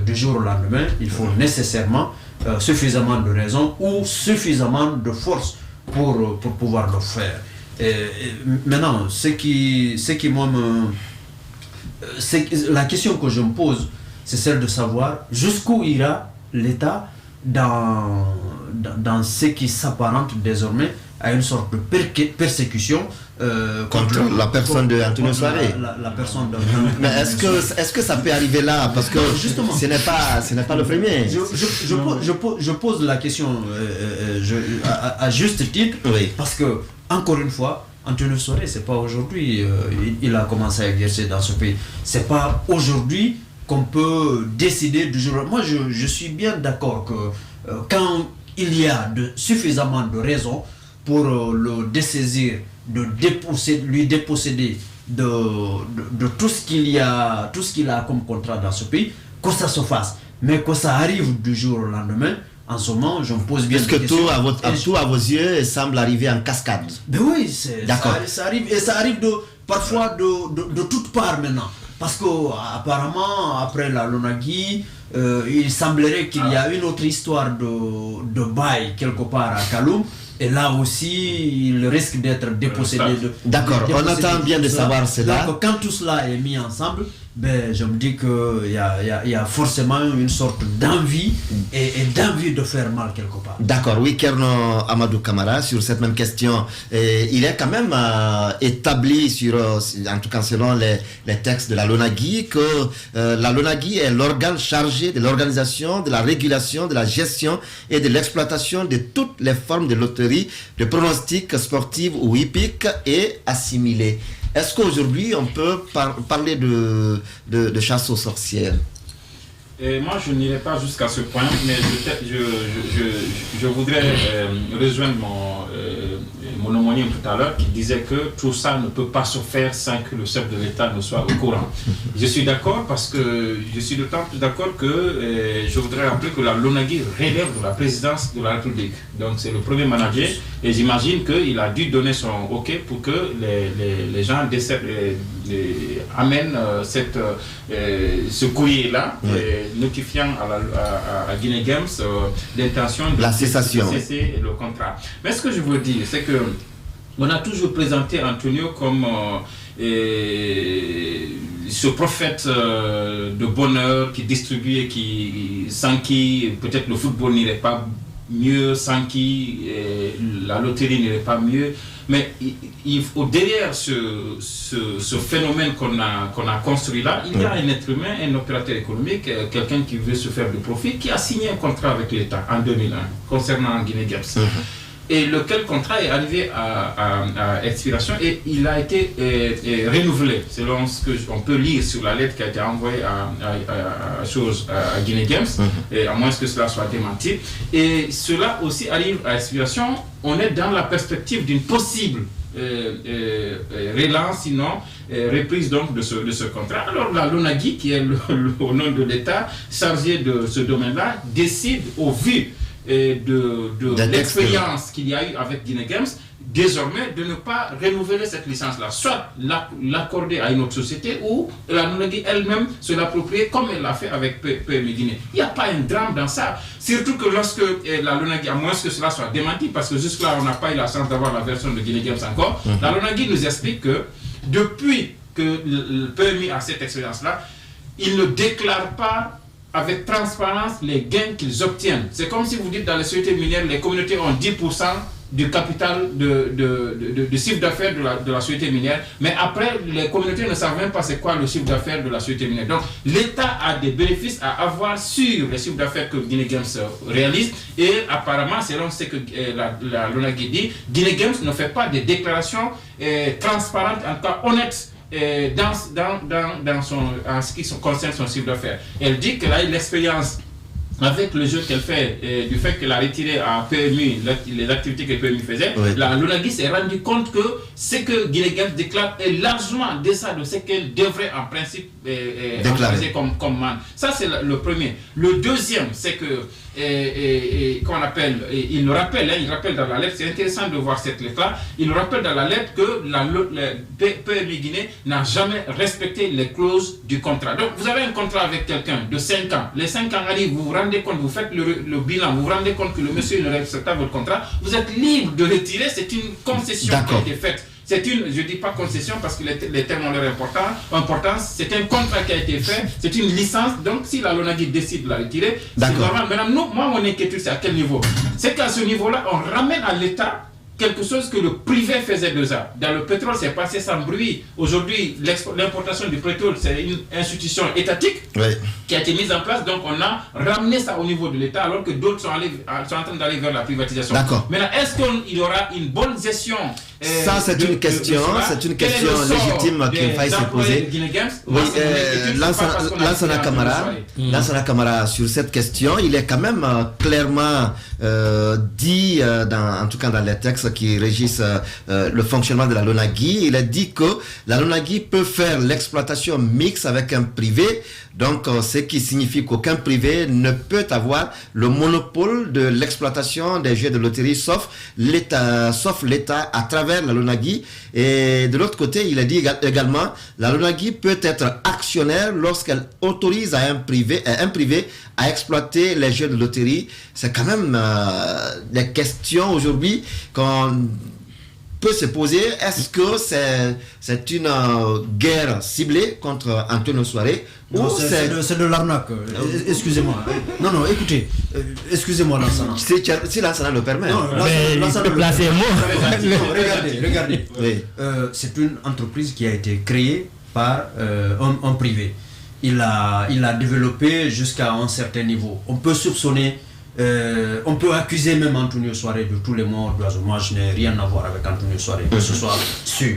du jour au lendemain, il faut nécessairement suffisamment de raisons ou suffisamment de force pour pouvoir le faire. Et maintenant, la question que je me pose, c'est celle de savoir jusqu'où ira l'État dans ce qui s'apparente désormais à une sorte de persécution contre la personne de Antonio Soiré. La personne de... Mais est-ce que ça peut arriver là? Parce que justement, ce n'est pas le premier. Je pose la question à juste titre, parce que, encore une fois, Antonio Soiré, c'est pas aujourd'hui il a commencé à exercer dans ce pays. C'est pas aujourd'hui qu'on peut décider du jour. Moi, je suis bien d'accord que quand il y a suffisamment de raisons pour le dessaisir, lui déposséder de tout ce qu'il a comme contrat dans ce pays, que ça se fasse. Mais que ça arrive du jour au lendemain, en ce moment, je me pose bien Est-ce que tout à vos yeux semble arriver en cascade? Ben oui, ça arrive, et ça arrive parfois de toutes parts maintenant. Parce que apparemment, après la Lonagui, il semblerait qu'il y a une autre histoire de bail quelque part à Kaloum. Et là aussi, il risque d'être dépossédé de... D'accord, on attend bien de savoir cela. Donc, quand tout cela est mis ensemble, ben, je me dis qu'il y a forcément une sorte d'envie et d'envie de faire mal quelque part. D'accord, oui, Kerno Amadou Kamara, sur cette même question, il est quand même établi en tout cas selon les textes de la Lonagui, que la Lonagui est l'organe chargé de l'organisation, de la régulation, de la gestion et de l'exploitation de toutes les formes de loterie, de pronostics sportifs ou hippiques et assimilés. Est-ce qu'aujourd'hui on peut parler de chasse aux sorcières? Moi, je n'irai pas jusqu'à ce point, mais je voudrais rejoindre mon homonyme tout à l'heure qui disait que tout ça ne peut pas se faire sans que le chef de l'État ne soit au courant. Je suis d'accord parce que je suis d'autant plus d'accord que je voudrais rappeler que la Lonagui relève de la présidence de la République. Donc c'est le premier manager et j'imagine qu'il a dû donner son OK pour que les gens amènent ce courrier-là. Oui. Notifiant à Guinée Games l'intention de cesser le contrat. Mais ce que je veux dire, c'est que on a toujours présenté Antonio comme ce prophète de bonheur qui distribue et sans qui peut-être le football n'irait pas mieux, sans qui la loterie n'irait pas mieux. Mais derrière ce phénomène qu'on a construit là, il y a un être humain, un opérateur économique, quelqu'un qui veut se faire du profit, qui a signé un contrat avec l'État en 2001 concernant Guinée Games. Et lequel contrat est arrivé à expiration et il a été renouvelé selon ce qu'on peut lire sur la lettre qui a été envoyée à Guinée Games, et à moins que cela soit démenti. Et cela aussi arrive à expiration. On est dans la perspective d'une possible relance, sinon reprise donc de ce contrat. Alors la Lonagui, qui est au nom de l'État chargé de ce domaine-là, décide au vu de l'expérience qu'il y a eu avec Guinée Games, désormais de ne pas renouveler cette licence-là, soit l'accorder à une autre société ou la Lonagui elle-même se l'approprier comme elle l'a fait avec PMU Guinée. Il n'y a pas un drame dans ça, surtout que lorsque la Lonagui, à moins que cela soit démenti, parce que jusque-là on n'a pas eu la chance d'avoir la version de Guinée Games encore, la Lonagui nous explique que depuis que le PMU a cette expérience-là, il ne déclare pas avec transparence les gains qu'ils obtiennent. C'est comme si vous dites dans les sociétés minières, les communautés ont 10% du capital de chiffre d'affaires de la société minière, mais après, les communautés ne savent même pas c'est quoi le chiffre d'affaires de la société minière. Donc, l'État a des bénéfices à avoir sur les chiffres d'affaires que Guinée Games réalise, et apparemment, selon ce que la Lonagui dit, Guinée Games ne fait pas des déclarations transparentes, en tout cas honnêtes, en ce qui concerne son chiffre d'affaires. Elle dit qu'elle a eu l'expérience avec le jeu qu'elle fait, du fait qu'elle a retiré à PMU les activités que PMU faisait, oui. La Lonagui s'est rendu compte que ce que Guinée Games déclare est largement en deçà de ce qu'elle devrait en principe déclarer comme man. Ça c'est le premier. Le deuxième, c'est que qu'on appelle, il rappelle dans la lettre, c'est intéressant de voir cette lettre-là, il rappelle dans la lettre que PMU Guinée n'a jamais respecté les clauses du contrat. Donc vous avez un contrat avec quelqu'un de 5 ans, les 5 ans arrivent, vous vous rendez compte, vous faites le bilan, vous vous rendez compte que le monsieur ne respecte pas votre contrat, vous êtes libre de retirer, c'est une concession qui a été faite. C'est je ne dis pas concession parce que les termes ont leur importance, c'est un contrat qui a été fait, c'est une licence, donc si la Lonagui décide de la retirer, c'est normal. Maintenant, moi, mon inquiétude, c'est à quel niveau? C'est qu'à ce niveau-là, on ramène à l'État quelque chose que le privé faisait déjà. Dans le pétrole, c'est passé sans bruit. Aujourd'hui, l'importation du pétrole, c'est une institution étatique qui a été mise en place. Donc, on a ramené ça au niveau de l'État alors que d'autres sont en train d'aller vers la privatisation. Maintenant, est-ce qu'il y aura une bonne gestion? Ça, c'est une question légitime qu'il faille se poser. Oui, Lansana Kamara, sur cette question, il est quand même clairement dit, en tout cas dans les textes, qui régissent le fonctionnement de la LONAGUI. Il a dit que la LONAGUI peut faire l'exploitation mixte avec un privé, donc ce qui signifie qu'aucun privé ne peut avoir le monopole de l'exploitation des jeux de loterie sauf l'État à travers la LONAGUI. Et de l'autre côté, il a dit également la LONAGUI peut être actionnaire lorsqu'elle autorise à un privé à exploiter les jeux de loterie. C'est quand même des questions aujourd'hui qu'on peut se poser. Est-ce que c'est une guerre ciblée contre Antonio Soare ou c'est de l'arnaque? Excusez-moi. Non, écoutez. Excusez-moi, Lansana. Si Lansana le permet. Non, Lansana le placer Regardez. Oui. C'est une entreprise qui a été créée par un privé. Il a développé jusqu'à un certain niveau. On peut soupçonner, on peut accuser même Antonio Soare de tous les morts d'oiseaux. Moi, je n'ai rien à voir avec Antonio Soare, que ce soit sûr.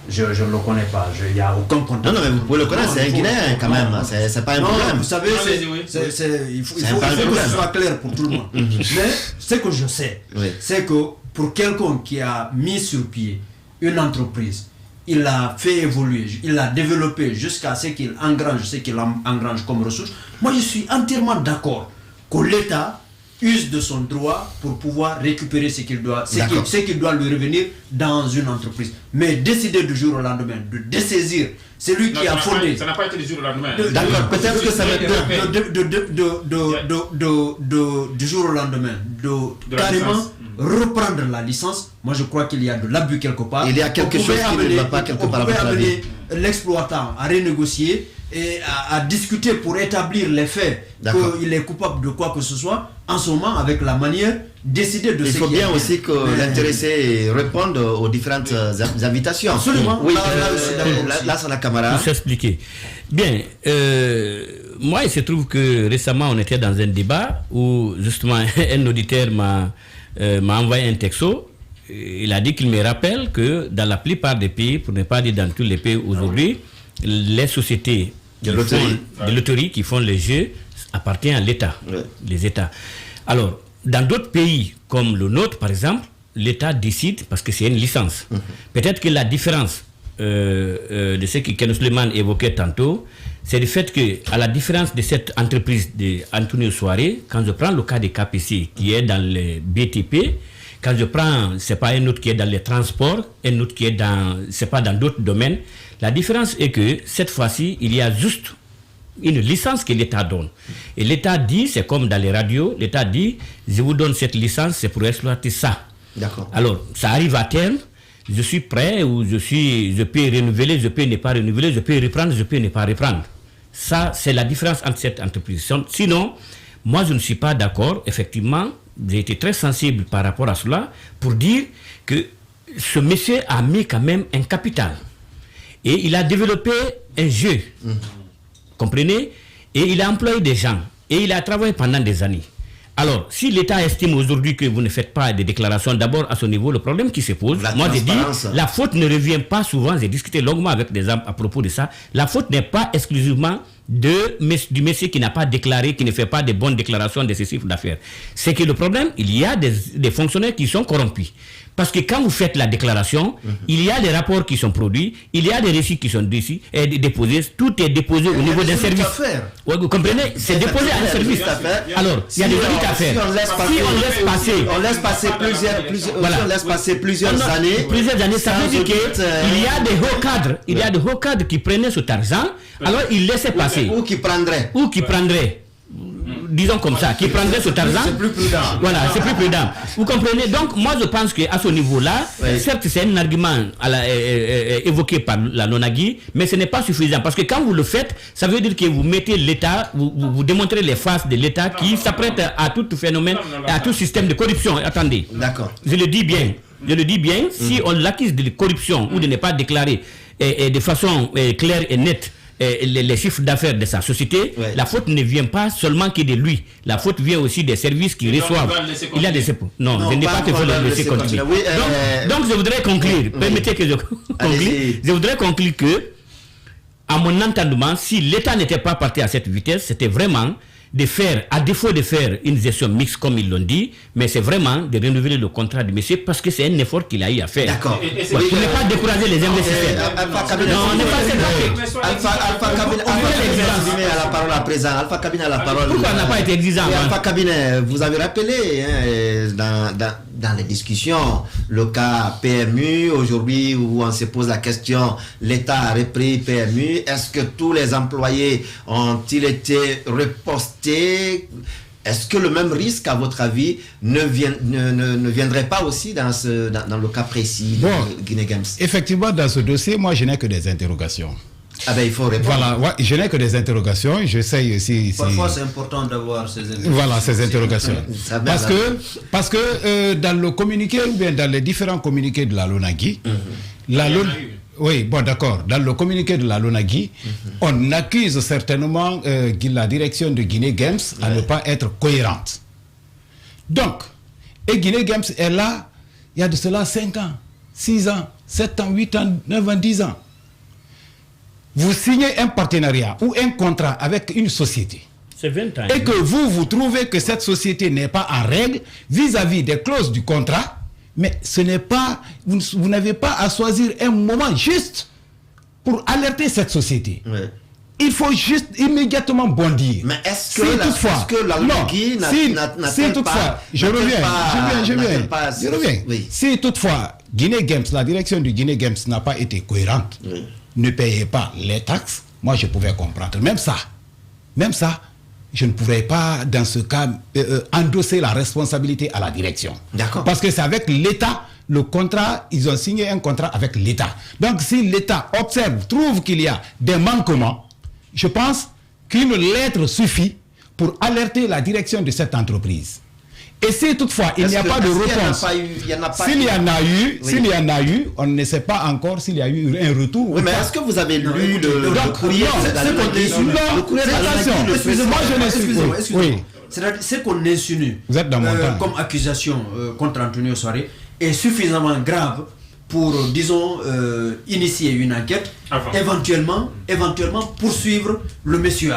Je ne le connais pas, il n'y a aucun contact. Non, mais vous pouvez le connaître, c'est un Guinéen quand même, c'est pas un problème. Vous savez, il faut que ce soit clair pour tout le monde. Mais ce que je sais, c'est que pour quelqu'un qui a mis sur pied une entreprise, il l'a fait évoluer, il l'a développé jusqu'à ce qu'il engrange comme ressources. Moi, je suis entièrement d'accord que l'État use de son droit pour pouvoir récupérer ce qu'il doit lui revenir dans une entreprise. Mais décider du jour au lendemain de dessaisir celui qui a fondé... Ça n'a pas été du jour au lendemain. D'accord, peut-être que ça va être... Du jour au lendemain, de carrément reprendre la licence. Moi, je crois qu'il y a de l'abus quelque part. Il y a quelque chose qui ne va pas quelque part. On peut amener l'exploitant à renégocier et à discuter pour établir les faits qu'il est coupable de quoi que ce soit. En ce moment, avec la manière, décider de ce qui est. Il faut bien aussi que l'intéressé réponde aux différentes invitations. Absolument. Oui, là, c'est la camarade. Pour s'expliquer. Bien, moi, il se trouve que récemment, on était dans un débat où, justement, un auditeur m'a envoyé un texto. Il a dit qu'il me rappelle que dans la plupart des pays, pour ne pas dire dans tous les pays aujourd'hui, les sociétés de loterie qui font les jeux appartiennent à l'État, les États. Alors, dans d'autres pays comme le nôtre, par exemple, l'État décide parce que c'est une licence. Peut-être que la différence de ce que Ken Suleiman évoquait tantôt, c'est le fait que, à la différence de cette entreprise d'Antonio Soare, quand je prends le cas de KPC qui est dans les BTP, quand je prends, c'est pas un autre qui est dans les transports, un autre qui est c'est pas dans d'autres domaines. La différence est que cette fois-ci, il y a juste une licence que l'État donne. Et l'État dit, c'est comme dans les radios, l'État dit, je vous donne cette licence, c'est pour exploiter ça. D'accord. Alors, ça arrive à terme, je suis prêt ou je peux renouveler, je peux ne pas renouveler, je peux reprendre, je peux ne pas reprendre. Ça, c'est la différence entre cette entreprise. Sinon, moi, je ne suis pas d'accord. Effectivement, j'ai été très sensible par rapport à cela pour dire que ce monsieur a mis quand même un capital. Et il a développé un jeu. Comprenez? Et il a employé des gens. Et il a travaillé pendant des années. Alors, si l'État estime aujourd'hui que vous ne faites pas de déclaration, d'abord à ce niveau, le problème qui se pose, moi je dis, la faute ne revient pas souvent, j'ai discuté longuement avec des hommes à propos de ça, la faute n'est pas exclusivement du monsieur qui n'a pas déclaré, qui ne fait pas de bonnes déclarations de ses chiffres d'affaires. C'est que le problème, il y a des fonctionnaires qui sont corrompus. Parce que quand vous faites la déclaration, il y a des rapports qui sont produits, il y a des récits qui sont déposés, tout est déposé au niveau d'un service. Ouais, vous comprenez? C'est déposé à un service. Alors, il y a des audits à faire. Si on laisse passer plusieurs années, ça veut dire qu'il y a des hauts cadres, qui prenaient cet argent, alors ils laissaient passer. Ou qui prendraient. Disons comme ça, qui prendrait cet argent. C'est plus prudent. Voilà, c'est plus prudent. Vous comprenez? Donc, moi, je pense qu'à ce niveau-là, certes, c'est un argument évoqué par la LONAGUI, mais ce n'est pas suffisant. Parce que quand vous le faites, ça veut dire que vous mettez l'État, vous démontrez les faces de l'État qui s'apprête à tout phénomène, à tout système de corruption. Attendez. D'accord. Je le dis bien. Si on l'accuse de corruption ou de ne pas déclarer de façon claire et nette les chiffres d'affaires de sa société, la faute ne vient pas seulement que de lui. La faute vient aussi des services qui reçoivent. Il y a des... Non, je n'ai pas qu'il faut le laisser continuer. Donc, je voudrais conclure. Permettez que je conclue. Je voudrais conclure que, à mon entendement, si l'État n'était pas parti à cette vitesse, c'était vraiment de faire, à défaut de faire une gestion mixte comme ils l'ont dit, mais c'est vraiment de renouveler le contrat du monsieur parce que c'est un effort qu'il a eu à faire. D'accord. Pour ne pas décourager les investisseurs. Non, on n'est pas Alpha Kabine a la parole à présent. Alpha Kabine a la parole. Pourquoi on n'a pas été exigeant? Alpha Kabine, vous avez rappelé dans les discussions le cas PMU aujourd'hui où on se pose la question, l'État a repris PMU, est-ce que tous les employés ont-ils été repostés? Est-ce que le même risque, à votre avis, ne viendrait pas aussi dans le cas précis de Guinée Games? Effectivement, dans ce dossier, moi, je n'ai que des interrogations. Ah ben, il faut répondre. Voilà, ouais, je n'ai que des interrogations. J'essaye aussi. Parfois, c'est important d'avoir ces interrogations. Voilà, ces interrogations. Parce que dans le communiqué, ou bien dans les différents communiqués de la LONAGUI, oui, bon, d'accord. Dans le communiqué de la LONAGUI, on accuse certainement la direction de Guinée Games à ne pas être cohérente. Donc, et Guinée Games est là, il y a de cela 5 ans, 6 ans, 7 ans, 8 ans, 9 ans, 10 ans. Vous signez un partenariat ou un contrat avec une société. C'est 20 ans. Et que vous trouvez que cette société n'est pas en règle vis-à-vis des clauses du contrat, mais ce n'est pas, vous n'avez pas à choisir un moment juste pour alerter cette société. Ouais. Il faut juste immédiatement bondir. Mais est-ce que la LONAGUI n'a-t-elle pas... Je reviens. Oui. Si toutefois, Guinée Games, la direction du Guinée Games n'a pas été cohérente, ne payait pas les taxes, moi je pouvais comprendre. Même ça, je ne pourrais pas, dans ce cas, endosser la responsabilité à la direction. D'accord. Parce que c'est avec l'État, le contrat, ils ont signé un contrat avec l'État. Donc si l'État observe, trouve qu'il y a des manquements, je pense qu'une lettre suffit pour alerter la direction de cette entreprise. Et si toutefois il n'y a pas de réponse, s'il y en a eu, on ne sait pas encore s'il y a eu un retour. Oui, mais est-ce que vous avez lu le courrier de la LONAGUI? Excusez-moi, ce qu'on insinue comme accusation contre Antonio Soare est suffisamment grave pour, disons, initier une enquête, éventuellement poursuivre le monsieur.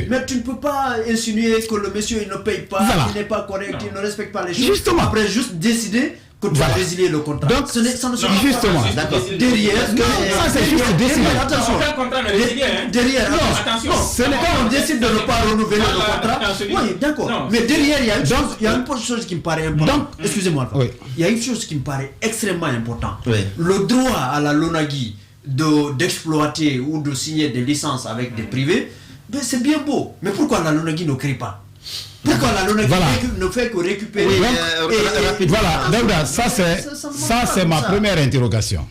Mais tu ne peux pas insinuer que le monsieur il ne paye pas, il n'est pas correct, il ne respecte pas les choses. Justement. Après, juste décider que tu vas résilier le contrat. Donc, ça ne se justement. pas. D'accord. Derrière, ça c'est juste décider. Attention. Derrière, attention. Quand on décide de ne pas renouveler le contrat, oui, d'accord. Mais derrière, il y a une chose qui me paraît importante. Excusez-moi. Il y a une chose qui me paraît extrêmement importante. Le droit à la LONAGUI d'exploiter ou de signer des licences avec des privés, ben c'est bien beau. Mais pourquoi la LONAGUI ne crée pas? Pourquoi la LONAGUI ne fait que récupérer? Voilà, ça c'est ma première interrogation.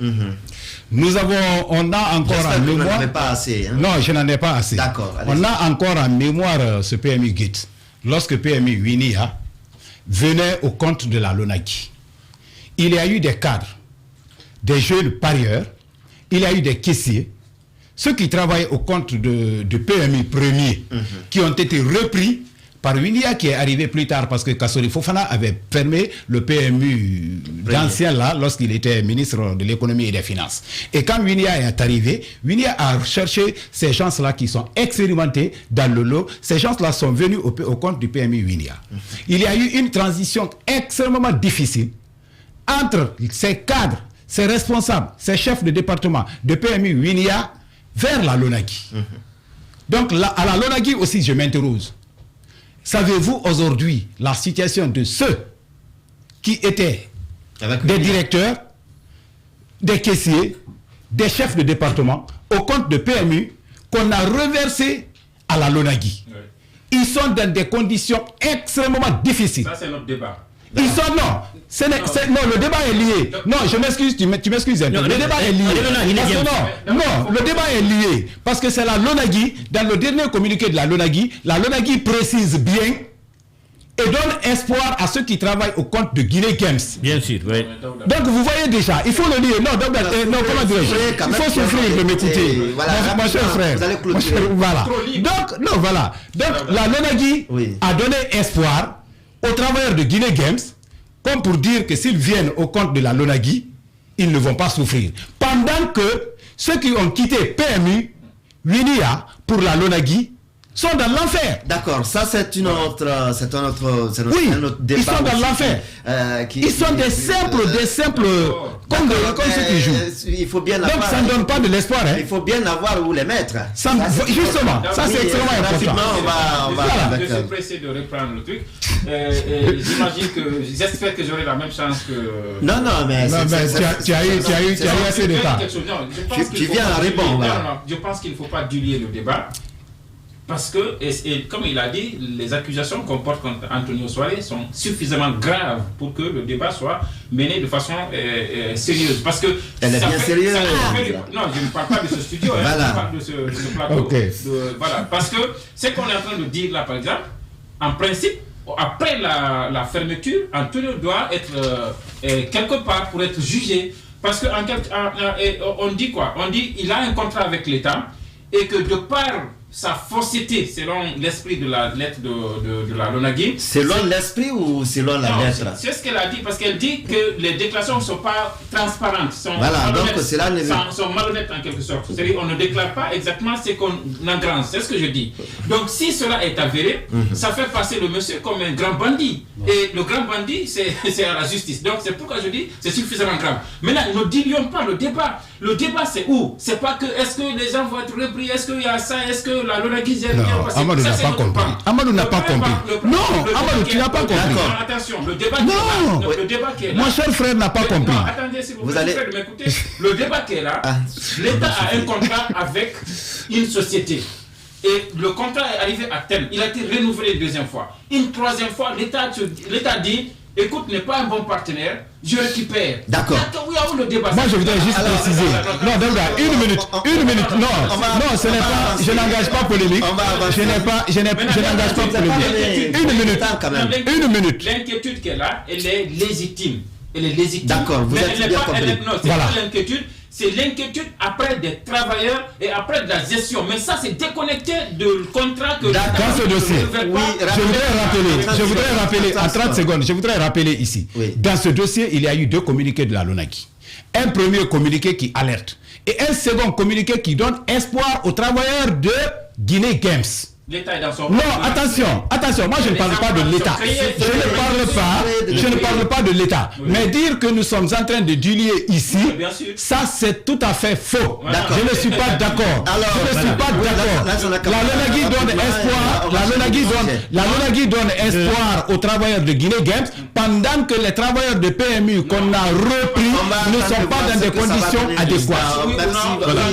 On a encore en mémoire. Vous n'en avez pas assez. Non, je n'en ai pas assez. D'accord. On a encore en mémoire ce PMU GIT. Lorsque PMU Winia venait au compte de la LONAGUI, il y a eu des cadres, des jeunes parieurs, il y a eu des caissiers, ceux qui travaillaient au compte de PMU premier, qui ont été repris par Winia, qui est arrivé plus tard parce que Kassori Fofana avait fermé le PMU d'ancien là lorsqu'il était ministre de l'économie et des finances. Et quand Winia est arrivé, Winia a cherché ces gens-là qui sont expérimentés dans le lot. Ces gens-là sont venus au compte du PMU Winia. Il y a eu une transition extrêmement difficile entre ces cadres, ces responsables, ces chefs de département de PMU Winia vers la LONAGUI. Donc à la LONAGUI aussi, je m'interroge. Savez-vous aujourd'hui la situation de ceux qui étaient des directeurs, des caissiers, des chefs de département au compte de PMU qu'on a reversé à la LONAGUI? Ils sont dans des conditions extrêmement difficiles. Ça, c'est notre débat. Ils sont non, le débat est lié. Non, je m'excuse, tu m'excuses un peu. Le débat est lié. Le débat est lié parce que c'est la LONAGUI. Dans le dernier communiqué de la LONAGUI précise bien et donne espoir à ceux qui travaillent au compte de Guinée Games. Bien sûr, oui. Donc vous voyez déjà, il faut le lire. Non, comment dirais-je? Il faut souffrir de m'écouter. Mon cher frère. Voilà. Donc la LONAGUI a donné espoir au travers de Guinée Games, comme pour dire que s'ils viennent au compte de la LONAGUI, ils ne vont pas souffrir. Pendant que ceux qui ont quitté PMU, Winia, pour la LONAGUI, sont dans l'enfer. D'accord, ça c'est un autre Oui, débat. ils sont dans l'enfer. Ils sont des simples, comme ceux qui jouent. Il faut bien Donc avoir, ça ne donne pas de l'espoir. Hein. il faut bien avoir où les mettre. Justement, ça c'est extrêmement important. On va je suis pressé de reprendre le truc. J'imagine que, j'espère que j'aurai la même chance que... Non, mais tu as eu assez de temps. Tu viens à répondre. Non, je pense qu'il ne faut pas diluer le débat. Parce que, et comme il a dit, les accusations qu'on porte contre Antonio Soare sont suffisamment graves pour que le débat soit mené de façon sérieuse. Parce que elle est bien sérieuse. Non, je ne parle pas de ce studio, voilà. Je parle de ce plateau. Okay. Voilà. Parce que ce qu'on est en train de dire là, par exemple, en principe, après la fermeture, Antonio doit être quelque part pour être jugé. Parce que on dit quoi? On dit qu'il a un contrat avec l'État et que de par sa fausseté, selon l'esprit de la lettre de la LONAGUI. Selon l'esprit ou selon la lettre? C'est ce qu'elle a dit, parce qu'elle dit que les déclarations ne sont pas transparentes, sont malhonnêtes en quelque sorte. C'est-à-dire qu'on ne déclare pas exactement ce qu'on engrange, c'est ce que je dis. Donc si cela est avéré, ça fait passer le monsieur comme un grand bandit. Et le grand bandit, c'est à la justice. Donc c'est pourquoi je dis c'est suffisamment grave. Maintenant, ne diluons pas le débat. Le débat, c'est où? C'est pas que est-ce que les gens vont être repris, est-ce qu'il y a ça, est-ce que la LONAGUI vient passer. Amadou n'a pas compris. Amadou n'a pas compris. Non, Amadou, tu n'as pas compris. Attention, le débat qui est là. Mon cher frère n'a pas compris. Non, attendez, s'il vous plaît, de m'écouter. Le débat qui est là, l'État a un contrat avec une société. Et le contrat est arrivé à terme. Il a été renouvelé une deuxième fois. Une troisième fois, l'État dit, écoute, n'est pas un bon partenaire, je récupère. D'accord. Le débat. Moi, je voudrais juste préciser. Non, Delga, une minute. Non, ce n'est pas. Je n'engage pas polémique. Je n'engage pas polémique. Une minute. L'inquiétude qu'elle a, elle est légitime. D'accord, vous êtes bien compris. Non, c'est pas l'inquiétude. C'est l'inquiétude après des travailleurs et après de la gestion. Mais ça, c'est déconnecté du contrat que... Dans ce dossier, je voudrais rappeler, en 30 secondes, je voudrais rappeler ici. Oui. Dans ce dossier, il y a eu 2 communiqués de la LONAGUI. Un premier communiqué qui alerte et un second communiqué qui donne espoir aux travailleurs de Guinée Games. L'État est dans son... Non, attention, moi je ne parle pas de l'État. Je ne parle pas de l'État. Oui. Mais dire que nous sommes en train de diluer ici, ça c'est tout à fait faux. Je ne suis pas d'accord. La LONAGUI donne espoir. La LONAGUI donne espoir aux travailleurs de Guinée Games pendant que les travailleurs de PMU qu'on a repris ne sont pas dans des conditions adéquates. Voilà.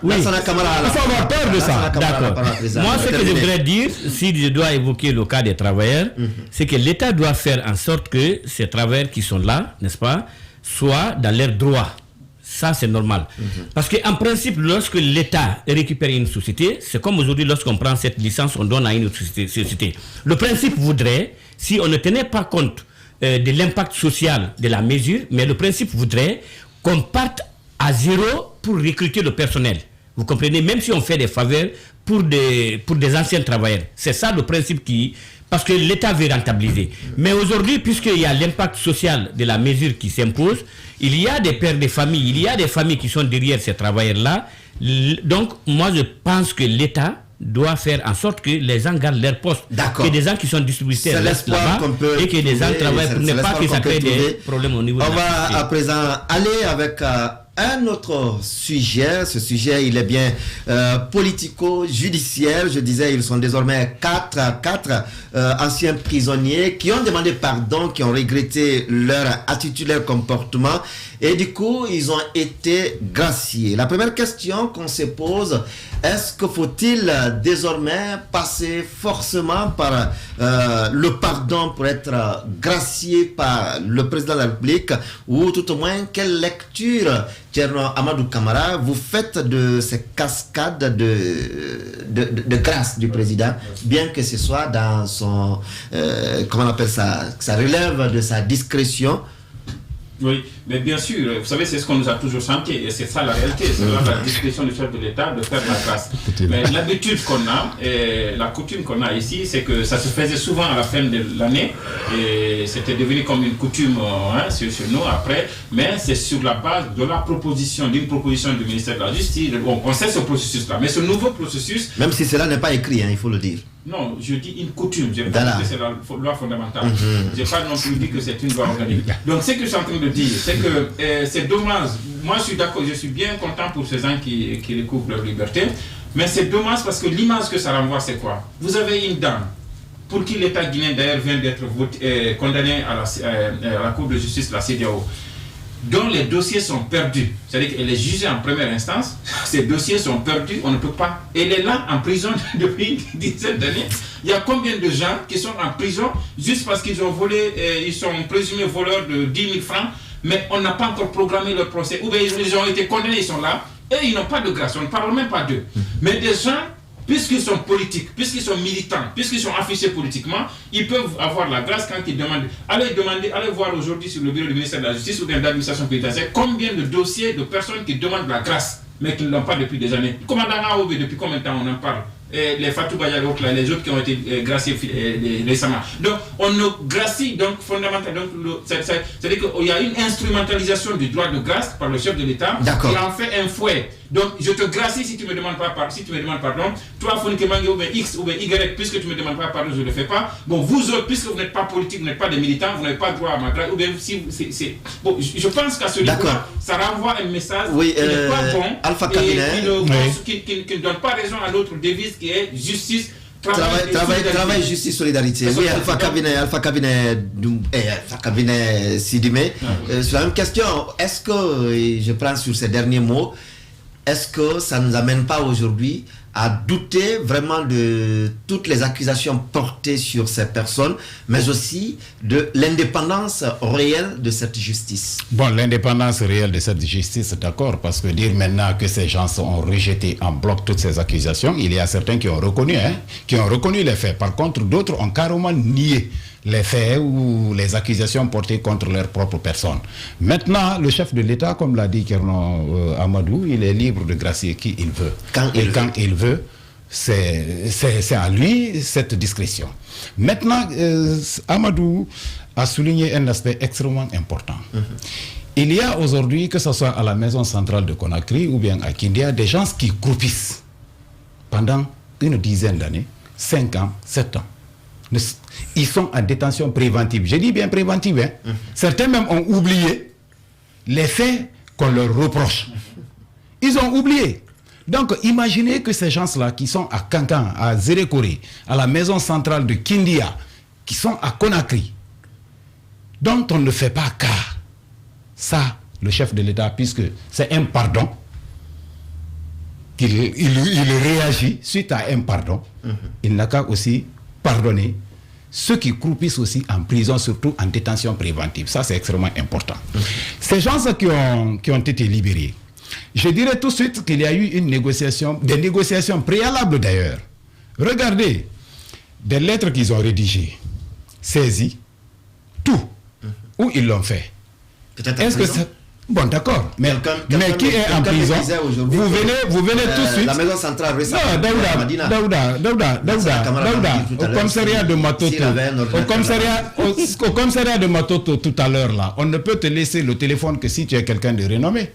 Il faut avoir peur de ça. D'accord. Moi, ce que je voudrais dire, si je dois évoquer le cas des travailleurs, c'est que l'État doit faire en sorte que ces travailleurs qui sont là, n'est-ce pas, soient dans leurs droits. Ça, c'est normal. Parce qu'en principe, lorsque l'État récupère une société, c'est comme aujourd'hui, lorsqu'on prend cette licence, on donne à une autre société. Le principe voudrait, si on ne tenait pas compte de l'impact social de la mesure, mais le principe voudrait qu'on parte à zéro pour recruter le personnel. Vous comprenez, même si on fait des faveurs pour des anciens travailleurs. C'est ça le principe parce que l'État veut rentabiliser. Mais aujourd'hui, puisqu'il y a l'impact social de la mesure qui s'impose, il y a des pères de famille, il y a des familles qui sont derrière ces travailleurs-là. Donc, moi, je pense que l'État doit faire en sorte que les gens gardent leur poste. D'accord. Que des gens qui sont distribués là-bas et que des gens travaillent pour ne pas que ça crée des problèmes au niveau de la société. On va à présent aller avec... un autre sujet, ce sujet il est bien politico-judiciaire, je disais ils sont désormais quatre anciens prisonniers qui ont demandé pardon, qui ont regretté leur attitude, leur comportement et du coup ils ont été graciés. La première question qu'on se pose, est-ce que faut-il désormais passer forcément par le pardon pour être gracié par le président de la République ou tout au moins quelle lecture Amadou Camara, vous faites de ces cascades de grâce du président, bien que ce soit dans son, comment on appelle ça, ça relève de sa discrétion. Oui, mais bien sûr, vous savez, c'est ce qu'on nous a toujours chanté, et c'est ça la réalité, c'est la discrétion du chef de l'État de faire la grâce. Mais l'habitude qu'on a, et la coutume qu'on a ici, c'est que ça se faisait souvent à la fin de l'année, et c'était devenu comme une coutume sur nous après, mais c'est sur la base de la proposition, d'une proposition du ministère de la Justice. On sait ce processus-là, mais ce nouveau processus... Même si cela n'est pas écrit, il faut le dire. Non, je dis une coutume, je n'ai pas dit que c'est la loi fondamentale. Je n'ai pas non plus dit que c'est une loi organique. Donc ce que je suis en train de dire, c'est que c'est dommage. Moi je suis d'accord, je suis bien content pour ces gens qui recouvrent leur liberté, mais c'est dommage parce que l'image que ça renvoie, c'est quoi? Vous avez une dame pour qui l'État guinéen d'ailleurs vient d'être condamné à la Cour de justice de la CEDEAO, dont les dossiers sont perdus, c'est-à-dire qu'elle est jugée en première instance, ces dossiers sont perdus, on ne peut pas. Elle est là en prison depuis une dizaine d'années. Il y a combien de gens qui sont en prison juste parce qu'ils ont volé, ils sont présumés voleurs de 10 000 francs, mais on n'a pas encore programmé leur procès, ou bien ils ont été condamnés, ils sont là, et ils n'ont pas de grâce, on ne parle même pas d'eux. Mais des gens, puisqu'ils sont politiques, puisqu'ils sont militants, puisqu'ils sont affichés politiquement, ils peuvent avoir la grâce quand ils demandent. Allez voir aujourd'hui sur le bureau du ministère de la Justice ou bien de l'administration pénitentiaire combien de dossiers de personnes qui demandent la grâce, mais qui ne l'ont pas depuis des années. Commandant Aoube, depuis combien de temps on en parle? Et les Fatou Baya, les autres qui ont été graciés récemment. Donc, on nous gracie donc fondamentalement. C'est-à-dire qu'il y a une instrumentalisation du droit de grâce par le chef de l'État qui en fait un fouet. Donc, je te gracie si tu me demandes pardon. Toi, Fonikemangue ou bien X ou bien Y, puisque tu ne me demandes pas pardon, je ne le fais pas. Bon, vous autres, puisque vous n'êtes pas politique, vous n'êtes pas des militants, vous n'avez pas droit à ma grâce. Ou bien, si bon, je pense qu'à ce niveau, ça renvoie un message qui n'est pas bon Alpha et qui ne donne pas raison à l'autre devise qui est justice. Travail, justice, solidarité. Oui, Alpha Cabinet Sidimé. Sur la même question, est-ce que, je prends sur ces derniers mots, est-ce que ça ne nous amène pas aujourd'hui à douter vraiment de toutes les accusations portées sur ces personnes, mais aussi de l'indépendance réelle de cette justice? Bon, l'indépendance réelle de cette justice, d'accord, parce que dire maintenant que ces gens ont rejeté en bloc toutes ces accusations, il y a certains qui ont reconnu les faits. Par contre, d'autres ont carrément nié les faits ou les accusations portées contre leur propre personne. Maintenant, le chef de l'État, comme l'a dit Kerno Amadou, il est libre de gracier qui il veut. Quand il veut, c'est à lui cette discrétion. Maintenant, Amadou a souligné un aspect extrêmement important. Il y a aujourd'hui, que ce soit à la maison centrale de Conakry ou bien à Kindia, des gens qui croupissent pendant une dizaine d'années, 5 ans, 7 ans. Ils sont en détention préventive. Je dis bien préventive. Hein. Certains même ont oublié les faits qu'on leur reproche. Ils ont oublié. Donc, imaginez que ces gens-là qui sont à Kankan, à Zérékoré, à la maison centrale de Kindia, qui sont à Conakry, dont on ne fait pas cas. Ça, le chef de l'État, puisque c'est un pardon, il réagit suite à un pardon, il n'a qu'à aussi pardonner ceux qui croupissent aussi en prison, surtout en détention préventive. Ça, c'est extrêmement important. Ces gens qui ont été libérés, je dirais tout de suite qu'il y a eu des négociations préalables d'ailleurs. Regardez, des lettres qu'ils ont rédigées, saisies, tout, où ils l'ont fait. Est-ce que ça... Bon, d'accord, mais qui est en prison? Vous venez tout de suite. La maison centrale récemment. Non, Daouda, au commissariat de Matoto, au commissariat de Matoto tout à l'heure là, on ne peut te laisser le téléphone que si tu es quelqu'un de renommé.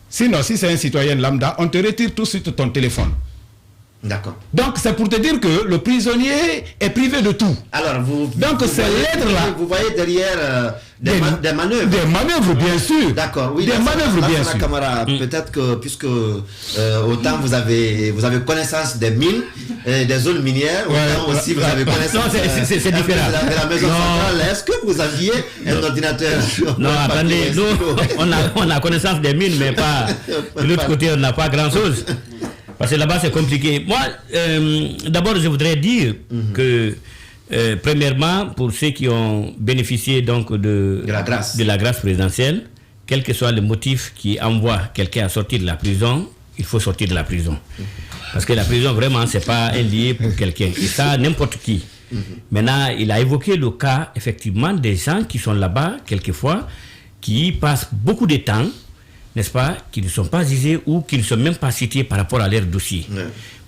Sinon, si c'est un citoyen lambda, on te retire tout de suite ton téléphone. D'accord. Donc, c'est pour te dire que le prisonnier est privé de tout. Alors, donc, ces lettres-là... Vous voyez derrière des manœuvres. Des manœuvres, bien sûr. D'accord, oui. Des manœuvres, bien sûr. Camara, peut-être que, puisque autant vous avez connaissance des mines, des zones minières, autant aussi vous avez connaissance c'est différent. De la maison centrale. Est-ce que vous aviez un ordinateur? Non, attendez, nous, on a connaissance des mines, mais pas... De l'autre côté, on n'a pas grand-chose. Parce que là-bas, c'est compliqué. Moi, d'abord, je voudrais dire que, premièrement, pour ceux qui ont bénéficié donc de la grâce présidentielle, quel que soit le motif qui envoie quelqu'un à sortir de la prison, il faut sortir de la prison. Parce que la prison, vraiment, ce n'est pas un lieu pour quelqu'un. Et ça, n'importe qui. Maintenant, il a évoqué le cas, effectivement, des gens qui sont là-bas, quelquefois, qui passent beaucoup de temps, n'est-ce pas, qui ne sont pas jugés ou qui ne sont même pas cités par rapport à leur dossier.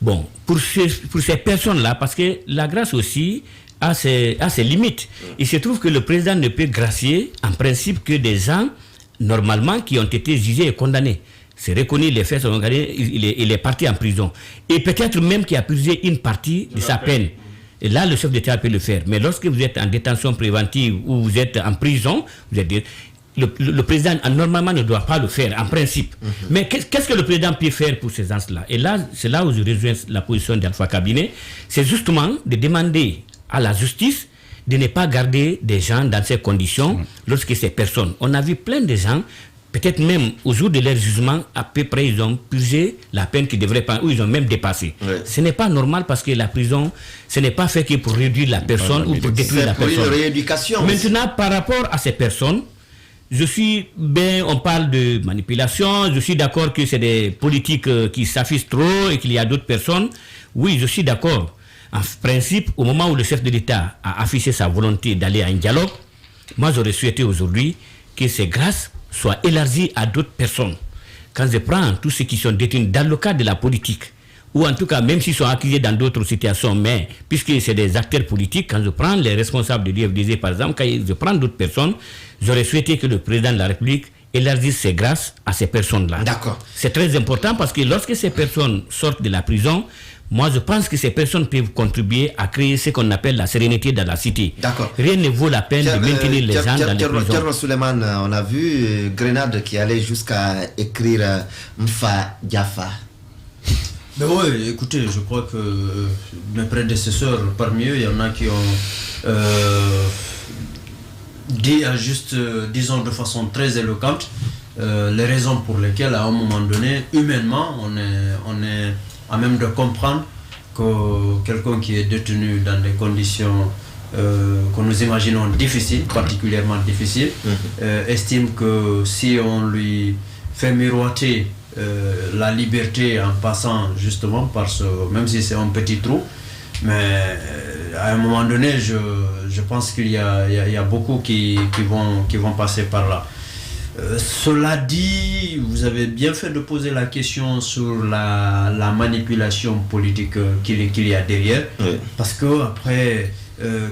Bon, pour ces personnes-là, parce que la grâce aussi a ses limites. Il se trouve que le président ne peut gracier en principe que des gens, normalement, qui ont été jugés et condamnés. C'est reconnu, les faits sont regardés, il est parti en prison. Et peut-être même qu'il a purgé une partie de sa peine. Et là, le chef d'État peut le faire. Mais lorsque vous êtes en détention préventive ou vous êtes en prison, vous êtes... Le président, normalement, ne doit pas le faire, en principe. Mais qu'est-ce que le président peut faire pour ces gens-là? Et là, c'est là où je rejoins la position d'Alpha Cabinet. C'est justement de demander à la justice de ne pas garder des gens dans ces conditions lorsque ces personnes... On a vu plein de gens, peut-être même au jour de leur jugement, à peu près, ils ont purgé la peine qu'ils devraient pas, ou ils ont même dépassé. Ce n'est pas normal parce que la prison, ce n'est pas fait que pour réduire la personne ou pour détruire la personne. C'est pour une rééducation. Maintenant, par rapport à ces personnes, on parle de manipulation, je suis d'accord que c'est des politiques qui s'affichent trop et qu'il y a d'autres personnes. Oui, je suis d'accord. En principe, au moment où le chef de l'État a affiché sa volonté d'aller à un dialogue, moi j'aurais souhaité aujourd'hui que ces grâces soient élargies à d'autres personnes. Quand je prends tous ceux qui sont détenus dans le cadre de la politique, ou en tout cas même s'ils sont accusés dans d'autres situations, mais puisque c'est des acteurs politiques, quand je prends les responsables de l'IFDG par exemple, quand je prends d'autres personnes, j'aurais souhaité que le président de la République élargisse ses grâces à ces personnes-là. D'accord. C'est très important parce que lorsque ces personnes sortent de la prison, moi je pense que ces personnes peuvent contribuer à créer ce qu'on appelle la sérénité dans la cité. D'accord. Rien ne vaut la peine de maintenir les gens dans les prisons. Thierno Souleymane, on a vu Grenade qui allait jusqu'à écrire Mfa Diafa. Ben oui, écoutez, je crois que mes prédécesseurs, parmi eux, il y en a qui ont dit à juste, disons de façon très éloquente, les raisons pour lesquelles, à un moment donné, humainement, on est à même de comprendre que quelqu'un qui est détenu dans des conditions que nous imaginons difficiles, particulièrement difficiles, estime que si on lui fait miroiter la liberté en passant justement par même si c'est un petit trou, mais à un moment donné, je pense qu'il y a beaucoup qui vont passer par là. Cela dit, vous avez bien fait de poser la question sur la manipulation politique qu'il y a derrière, parce que après,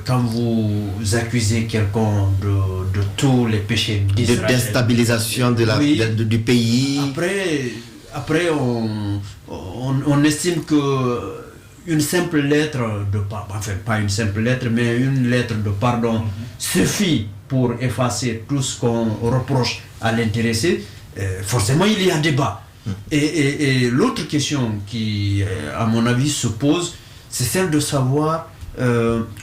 quand vous accusez quelqu'un de tous les péchés d'Israël, de déstabilisation du pays, après on estime que une simple lettre de pardon, enfin pas une simple lettre, mais une lettre de pardon suffit pour effacer tout ce qu'on reproche à l'intéressé. Forcément il y a débat. Et l'autre question qui, à mon avis, se pose, c'est celle de savoir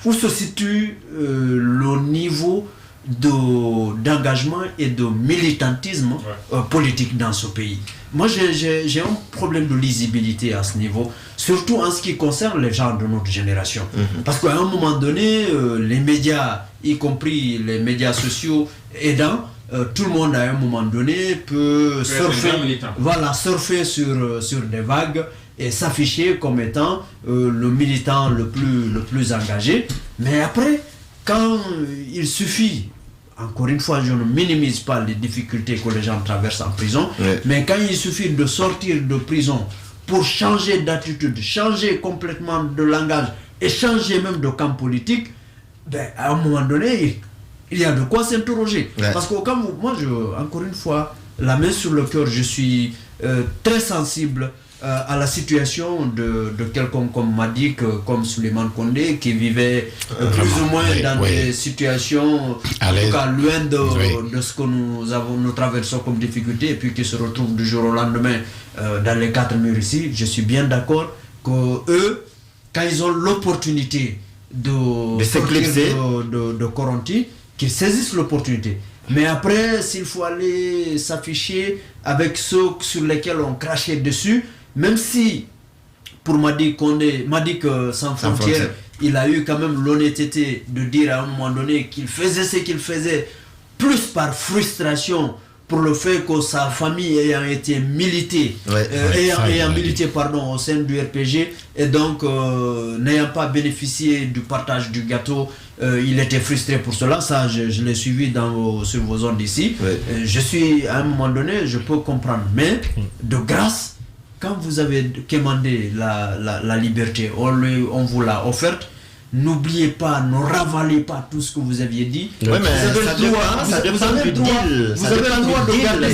où se situe le niveau d'engagement et de militantisme politique dans ce pays. Moi, j'ai un problème de lisibilité à ce niveau, surtout en ce qui concerne les gens de notre génération. Parce qu'à un moment donné, les médias, y compris les médias sociaux aidants, tout le monde à un moment donné peut surfer sur des vagues et s'afficher comme étant le militant le plus engagé. Mais après, quand il suffit, encore une fois, je ne minimise pas les difficultés que les gens traversent en prison, mais quand il suffit de sortir de prison pour changer d'attitude, changer complètement de langage et changer même de camp politique, ben, à un moment donné, il y a de quoi s'interroger. Parce que moi, encore une fois, la main sur le cœur, je suis très sensible à la situation de quelqu'un comme Madik, comme Souleymane Kondé, qui vivait plus ou moins dans des situations, en tout cas loin de ce que nous traversons comme difficulté, et puis qui se retrouvent du jour au lendemain dans les quatre murs ici. Je suis bien d'accord que eux, quand ils ont l'opportunité de s'éclipser de Coronti, qu'ils saisissent l'opportunité. Mais après, s'il faut aller s'afficher avec ceux sur lesquels on crachait dessus, même si pour Madik sans frontières, il a eu quand même l'honnêteté de dire à un moment donné qu'il faisait ce qu'il faisait plus par frustration pour le fait que sa famille ayant été militée, ayant milité au sein du RPG, et donc n'ayant pas bénéficié du partage du gâteau, il était frustré pour cela. Ça, je l'ai suivi sur vos ondes ici. Je suis, à un moment donné, je peux comprendre, mais de grâce, quand vous avez demandé la liberté, on vous l'a offerte. N'oubliez pas, ne ravalez pas tout ce que vous aviez dit. Oui, mais ça dépend du deal. Vous avez le droit de garder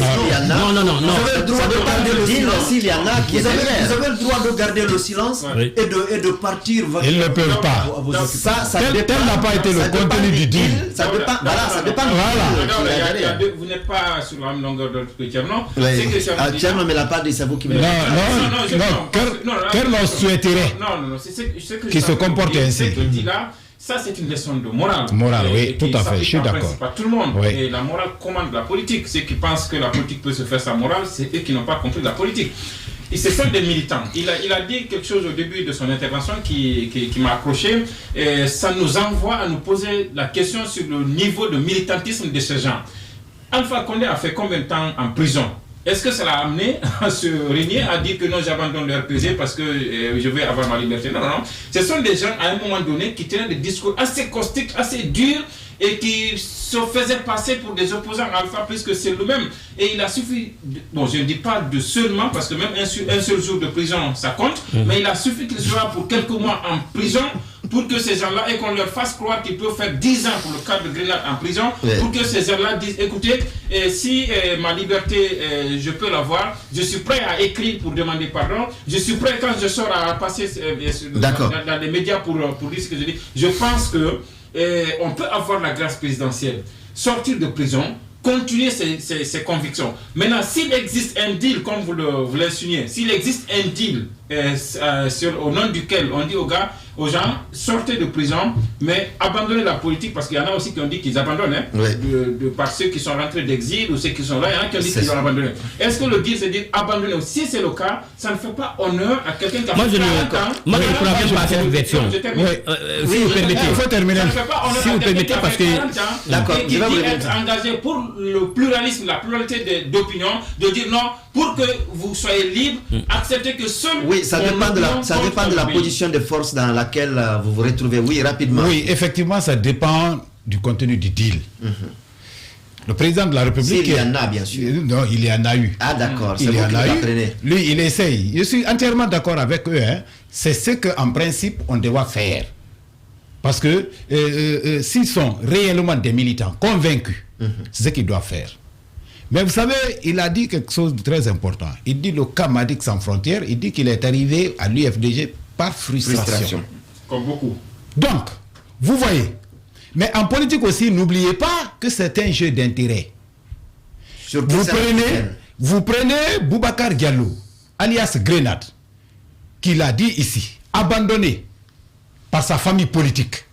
Non. Ça dépend du deal s'il y en a qui est derrière. Vous avez le droit de garder le silence et de partir. Ils ne peuvent pas. Tel n'a pas été le contenu du deal. Ça dépend. Voilà, ça dépend. Vous n'êtes pas sur la même longueur d'onde que Tcherno. Tcherno ne l'a pas dit, c'est vous qui me l'avez dit. Non. Kerno souhaiterait qu'il se comporte ainsi. Là, ça c'est une leçon de morale. Oui, tout à fait, je suis d'accord. Pas tout le monde. Oui. Et la morale commande la politique. Ceux qui pensent que la politique peut se faire sans morale, c'est eux qui n'ont pas compris la politique. Et ce sont des militants. Il a dit quelque chose au début de son intervention qui m'a accroché. Et ça nous envoie à nous poser la question sur le niveau de militantisme de ces gens. Alpha Condé a fait combien de temps en prison? Est-ce que ça l'a amené à se régner, à dire que non, j'abandonne le RPG parce que je vais avoir ma liberté? Non. Ce sont des gens, à un moment donné, qui tenaient des discours assez caustiques, assez durs, et qui se faisaient passer pour des opposants à Alpha plus que c'est lui-même. Et il a suffi, je ne dis pas de seulement, parce que même un seul jour de prison, ça compte, mais il a suffi qu'il soit pour quelques mois en prison pour que ces gens-là, et qu'on leur fasse croire qu'ils peuvent faire 10 ans pour le cas de Grenade en prison, pour que ces gens-là disent, écoutez, si ma liberté, je peux l'avoir, je suis prêt à écrire pour demander pardon, je suis prêt quand je sors à passer dans les médias pour dire ce que je dis. Je pense que on peut avoir la grâce présidentielle, sortir de prison, continuer ses convictions. Maintenant, s'il existe un deal, comme vous l'insinuez, s'il existe un deal au nom duquel on dit aux gens, sortez de prison, mais abandonnez la politique, parce qu'il y en a aussi qui ont dit qu'ils abandonnent, par ceux qui sont rentrés d'exil ou ceux qui sont là, il y en a qui ont dit qu'ils ont abandonné. Est-ce que le deal, c'est dire abandonner? Si c'est le cas, ça ne fait pas honneur à quelqu'un qui a fait 40 ans. Moi, je ne crois même pas à cette version. Si vous permettez. Il faut terminer. Ça ne fait pas honneur Si vous à quelqu'un permettez, qui a parce fait que... 40 ans et qui dit être engagé pour le pluralisme, la pluralité d'opinions, de dire non, pour que vous soyez libre, acceptez que seul... Oui, ça dépend de la position de force dans laquelle vous vous retrouvez. Oui, rapidement. Oui, effectivement, ça dépend du contenu du deal. Le président de la République... S'il y en a, bien sûr. Non, il y en a eu. Ah, d'accord. Il y en a eu. Lui, il essaye. Je suis entièrement d'accord avec eux. C'est ce qu'en principe, on doit faire. Parce que s'ils sont réellement des militants convaincus, c'est ce qu'ils doivent faire. Mais vous savez, il a dit quelque chose de très important. Il dit le cas Madic Sans Frontières, il dit qu'il est arrivé à l'UFDG par frustration. Comme beaucoup. Donc, vous voyez. Mais en politique aussi, n'oubliez pas que c'est un jeu d'intérêt. Vous prenez Boubacar Diallo, alias Grenade, qui l'a dit ici, abandonné par sa famille politique.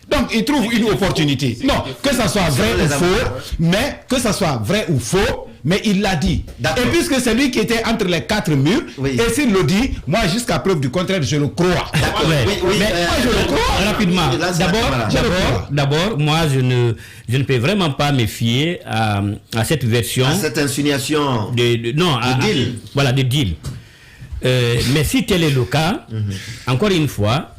Donc, il trouve une opportunité. Non, que ça soit vrai ou faux, mais il l'a dit. Et puisque c'est lui qui était entre les 4 murs, et s'il le dit, moi, jusqu'à preuve du contraire, je le crois. Mais moi, je le crois rapidement. D'abord, moi, je ne peux vraiment pas me fier à cette version. À cette insinuation de deal. Voilà, de deal. Mais si tel est le cas, encore une fois,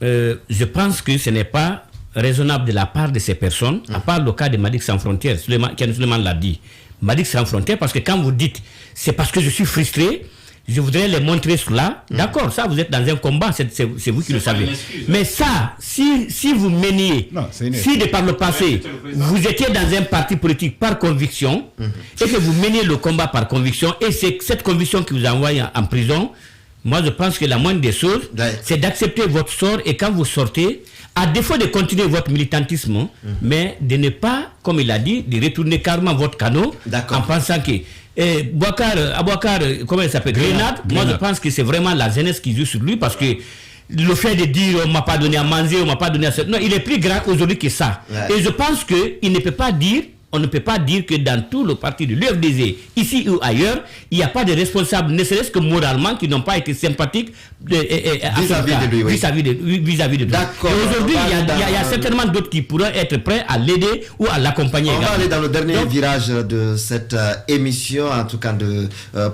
je pense que ce n'est pas raisonnable de la part de ces personnes, à part le cas de Madic Sans Frontières, Ken Suleiman l'a dit. Madic Sans Frontières, parce que quand vous dites c'est parce que je suis frustré, je voudrais les montrer cela. D'accord, ça vous êtes dans un combat, c'est vous qui le savez. Mais ça, si vous meniez, si de par le passé, vous étiez dans un parti politique par conviction, et que vous meniez le combat par conviction, et c'est cette conviction qui vous envoie en prison, moi, je pense que la moindre des choses, c'est d'accepter votre sort, et quand vous sortez, à défaut de continuer votre militantisme, mais de ne pas, comme il a dit, de retourner carrément votre canot en pensant que Abouakar, comment il s'appelle, Grenade, moi je pense que c'est vraiment la jeunesse qui joue sur lui, parce que le fait de dire on m'a pas donné à manger, on m'a pas donné à... Non, il est plus grand aujourd'hui que ça. Et je pense qu'il ne peut pas dire on ne peut pas dire que dans tout le parti de l'UFDG, ici ou ailleurs, il n'y a pas de responsables, ne serait-ce que moralement, qui n'ont pas été sympathiques vis-à-vis de lui. D'accord. Et aujourd'hui, il y a certainement d'autres qui pourraient être prêts à l'aider ou à l'accompagner. On va aller dans le dernier virage de cette émission, en tout cas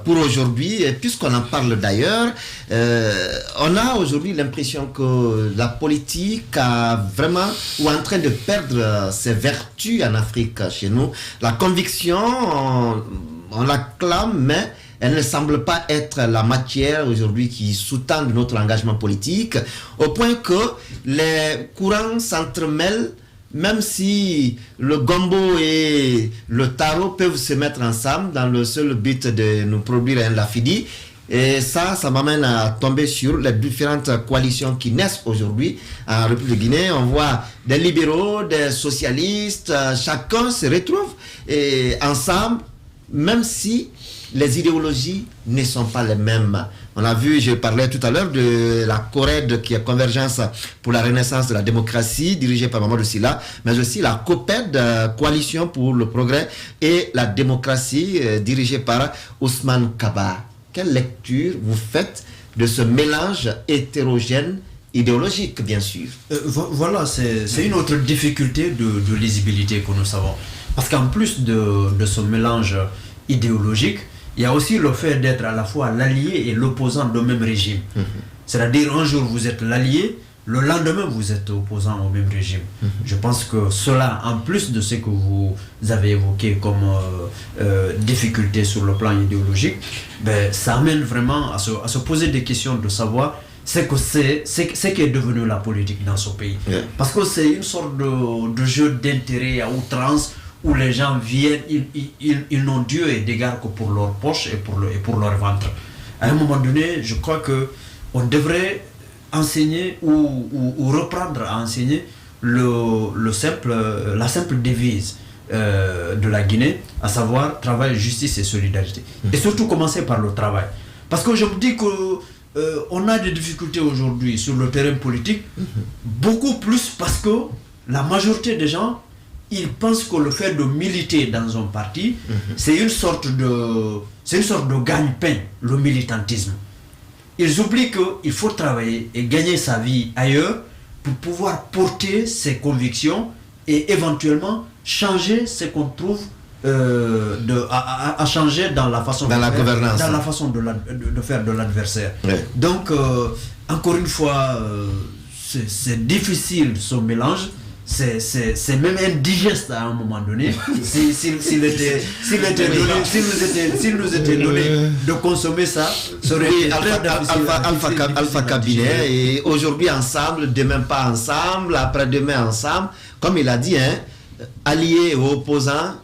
pour aujourd'hui. Et puisqu'on en parle d'ailleurs, on a aujourd'hui l'impression que la politique a vraiment ou est en train de perdre ses vertus en Afrique chez nous. La conviction, on la clame, mais elle ne semble pas être la matière aujourd'hui qui sous-tend notre engagement politique, au point que les courants s'entremêlent, même si le gombo et le taro peuvent se mettre ensemble dans le seul but de nous produire un lafidi. Et ça m'amène à tomber sur les différentes coalitions qui naissent aujourd'hui en République de Guinée. On voit des libéraux, des socialistes, chacun se retrouve ensemble, même si les idéologies ne sont pas les mêmes. On a vu, je parlais tout à l'heure de la CORED, qui est Convergence pour la Renaissance de la démocratie, dirigée par Mamadou Sylla, mais aussi la COPED, Coalition pour le progrès et la démocratie, dirigée par Ousmane Kaba. Quelle lecture vous faites de ce mélange hétérogène idéologique, bien sûr? Voilà, c'est une autre difficulté de lisibilité que nous savons. Parce qu'en plus de ce mélange idéologique, il y a aussi le fait d'être à la fois l'allié et l'opposant du même régime. C'est-à-dire, un jour vous êtes l'allié, le lendemain vous êtes opposant au même régime. Je pense que cela, en plus de ce que vous avez évoqué comme difficulté sur le plan idéologique, ça amène vraiment à se poser des questions de savoir ce qui est devenu la politique dans ce pays. Parce que c'est une sorte de jeu d'intérêt à outrance, où les gens viennent, ils n'ont Dieu et d'égard que pour leur poche et pour leur ventre. À un moment donné, je crois qu'on devrait enseigner ou reprendre à enseigner la simple devise de la Guinée, à savoir travail, justice et solidarité. Et surtout commencer par le travail. Parce que je me dis qu'on a des difficultés aujourd'hui sur le terrain politique, beaucoup plus parce que la majorité des gens, ils pensent que le fait de militer dans un parti, c'est une sorte de gagne-pain, le militantisme. Ils oublient qu'il faut travailler et gagner sa vie ailleurs pour pouvoir porter ses convictions et éventuellement changer ce qu'on trouve à changer dans la façon de faire de l'adversaire. Donc, encore une fois, c'est difficile ce mélange. C'est même indigeste à un moment donné. S'il nous était donné de consommer ça, ça aurait été très difficile. Alpha Cabinet, et aujourd'hui ensemble, demain pas ensemble, après-demain ensemble. Comme il a dit, alliés ou opposants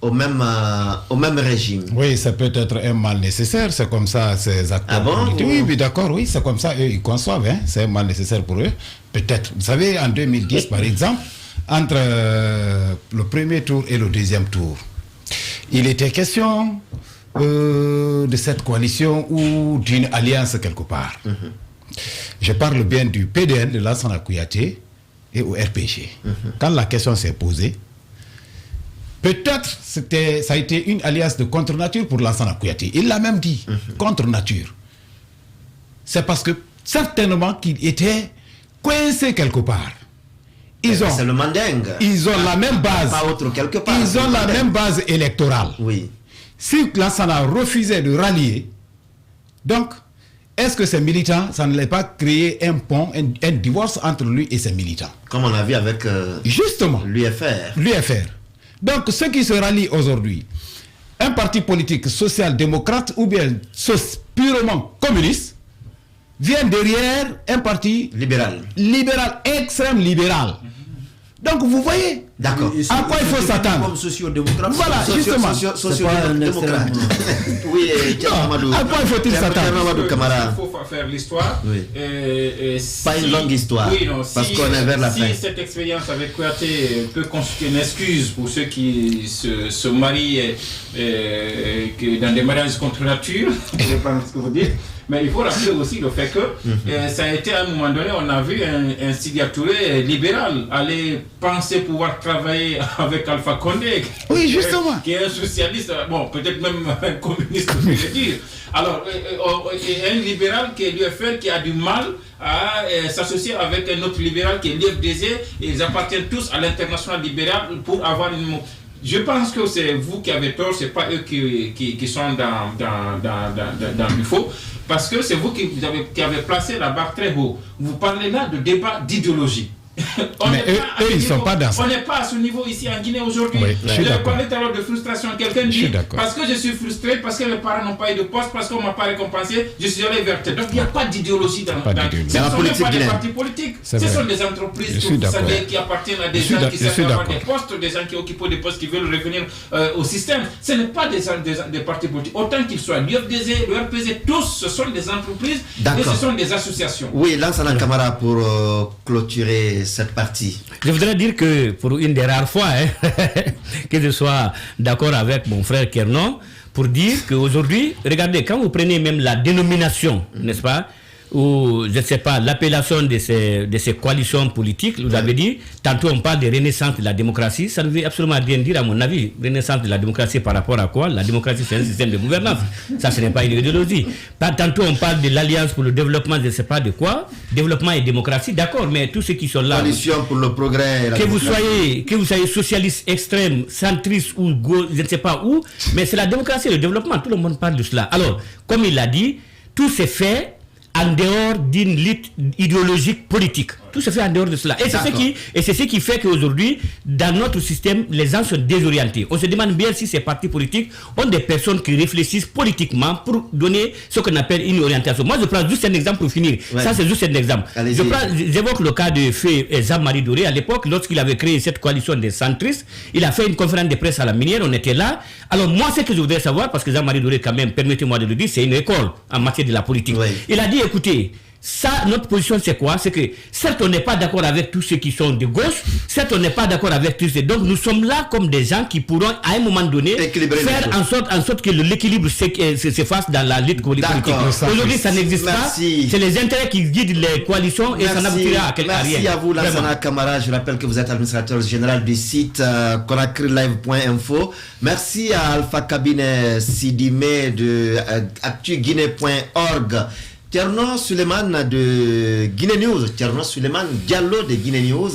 au même régime. Oui, ça peut être un mal nécessaire, c'est comme ça ces acteurs politiques. Oui, d'accord, oui, c'est comme ça, eux, ils conçoivent, c'est un mal nécessaire pour eux. Peut-être, vous savez, en 2010, par exemple, entre le premier tour et le deuxième tour, il était question de cette coalition ou d'une alliance quelque part. Je parle bien du PDN, de Lansana Kouyaté, et au RPG. Quand la question s'est posée, peut-être ça a été une alliance de contre-nature pour Lansana Kouyaté. Il l'a même dit, contre-nature. C'est parce que certainement qu'il était coincé quelque part. C'est le mandingue. Ils ont la même base. Pas autre quelque part. Ils ont la même base électorale. Oui. Si Lansana refusait de rallier, donc, est-ce que ces militants, ça ne l'a pas créé un pont, un divorce entre lui et ses militants? Comme on a vu avec justement l'UFR. Donc, ceux qui se rallient aujourd'hui, un parti politique social-démocrate ou bien purement communiste, vient derrière un parti libéral, extrême libéral. Donc vous voyez, d'accord. À quoi il faut s'attendre? Comme socio-démocrate. Voilà, justement. Socio-démocrate. Oui, à quoi il faut-il s'attendre? Il faut faire l'histoire. Oui. Pas une longue histoire. Oui, non, parce qu'on est vers la fin. Si cette expérience avec Kouyaté peut constituer une excuse pour ceux qui se marient dans des mariages contre nature, je ne sais pas ce que vous dites. Mais il faut rappeler aussi le fait que ça a été à un moment donné, on a vu un Sidya Touré libéral aller penser pouvoir travailler avec Alpha Condé, Oui, justement. qui est un socialiste, bon, peut-être même un communiste, je veux dire. Alors, un libéral qui est l'UFR qui a du mal à s'associer avec un autre libéral qui est l'UFDG, et ils appartiennent tous à l'international libéral pour avoir une... Je pense que c'est vous qui avez tort, c'est pas eux qui sont dans le faux, parce que c'est vous qui avez placé la barre très haut. Vous parlez là de débat d'idéologie. Mais eux, ils ne sont pas dans ça. On n'est pas à ce niveau ici en Guinée aujourd'hui. Oui, je suis d'accord. Parlé tout à l'heure de frustration. Quelqu'un dit parce que je suis frustré, parce que mes parents n'ont pas eu de poste, parce qu'on ne m'a pas récompensé, je suis allé vers tel. Donc il n'y a pas d'idéologie dans ce ne sont pas des partis politiques. Ce sont des entreprises que vous savez qui appartiennent à des gens qui savent avoir des postes, des gens qui occupent des postes qui veulent revenir au système. Ce n'est pas des partis politiques. Autant qu'ils soient l'UFDG, le RPZ, tous ce sont des entreprises et ce sont des associations. Oui, Lansana Camara pour clôturer cette partie. Je voudrais dire que pour une des rares fois que je sois d'accord avec mon frère Kernon pour dire qu'aujourd'hui, regardez, quand vous prenez même la dénomination, n'est-ce pas, ou je ne sais pas, l'appellation de ces coalitions politiques, vous avez dit, tantôt on parle de renaissance de la démocratie, ça ne veut absolument rien dire à mon avis. Renaissance de la démocratie par rapport à quoi? La démocratie c'est un système de gouvernance, ça ce n'est pas une idéologie. Tantôt on parle de l'alliance pour le développement, je ne sais pas de quoi, développement et démocratie, d'accord, mais tous ceux qui sont là... Coalition pour le progrès... Que vous soyez socialiste extrême, centriste ou gauche, je ne sais pas où, mais c'est la démocratie et le développement, tout le monde parle de cela. Alors, comme il l'a dit, tout s'est fait en dehors d'une lutte idéologique politique. Tout se fait en dehors de cela. Et c'est ce qui fait qu'aujourd'hui, dans notre système, les gens sont désorientés. On se demande bien si ces partis politiques ont des personnes qui réfléchissent politiquement pour donner ce qu'on appelle une orientation. Moi, je prends juste un exemple pour finir. Ouais. Ça, c'est juste un exemple. J'évoque le cas de Feu Jean-Marie Doré. À l'époque, lorsqu'il avait créé cette coalition des centristes, il a fait une conférence de presse à la Minière. On était là. Alors, moi, ce que je voudrais savoir, parce que Jean-Marie Doré, quand même, permettez-moi de le dire, c'est une école en matière de la politique. Ouais. Il a dit, écoutez, ça, notre position, c'est quoi? C'est que, certes, on n'est pas d'accord avec tous ceux qui sont de gauche, certes, on n'est pas d'accord avec tous ceux. Donc, nous sommes là comme des gens qui pourront, à un moment donné, faire en sorte que l'équilibre se fasse dans la lutte politique. Aujourd'hui, ça n'existe pas. C'est les intérêts qui guident les coalitions et ça n'aboutira à rien. Merci à vous, Lansana Camara. Je rappelle que vous êtes administrateur général du site conakrylive.info. Merci à Alpha Cabinet Sidimé de actuguinée.org. Thierno Suleiman de Guinée News, Thierno Suleiman Diallo de Guinée News,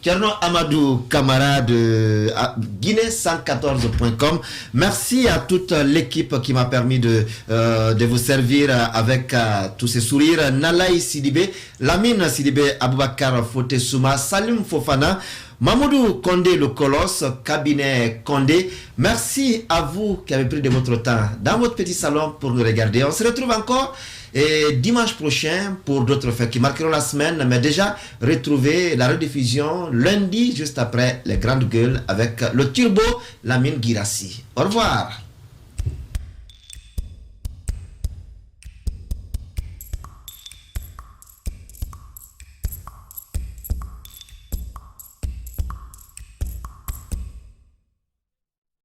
Thierno Amadou Camara de Guinée114.com. Merci à toute l'équipe qui m'a permis de vous servir avec tous ces sourires. Nalaï Sidibé, Lamine Sidibé, Aboubakar Fote Souma, Salim Fofana, Mamoudou Condé le Colosse, cabinet Condé. Merci à vous qui avez pris de votre temps dans votre petit salon pour nous regarder. On se retrouve encore et dimanche prochain pour d'autres faits qui marqueront la semaine, mais déjà retrouvez la rediffusion lundi juste après les grandes gueules avec le turbo Lamine Guirassi. Au revoir.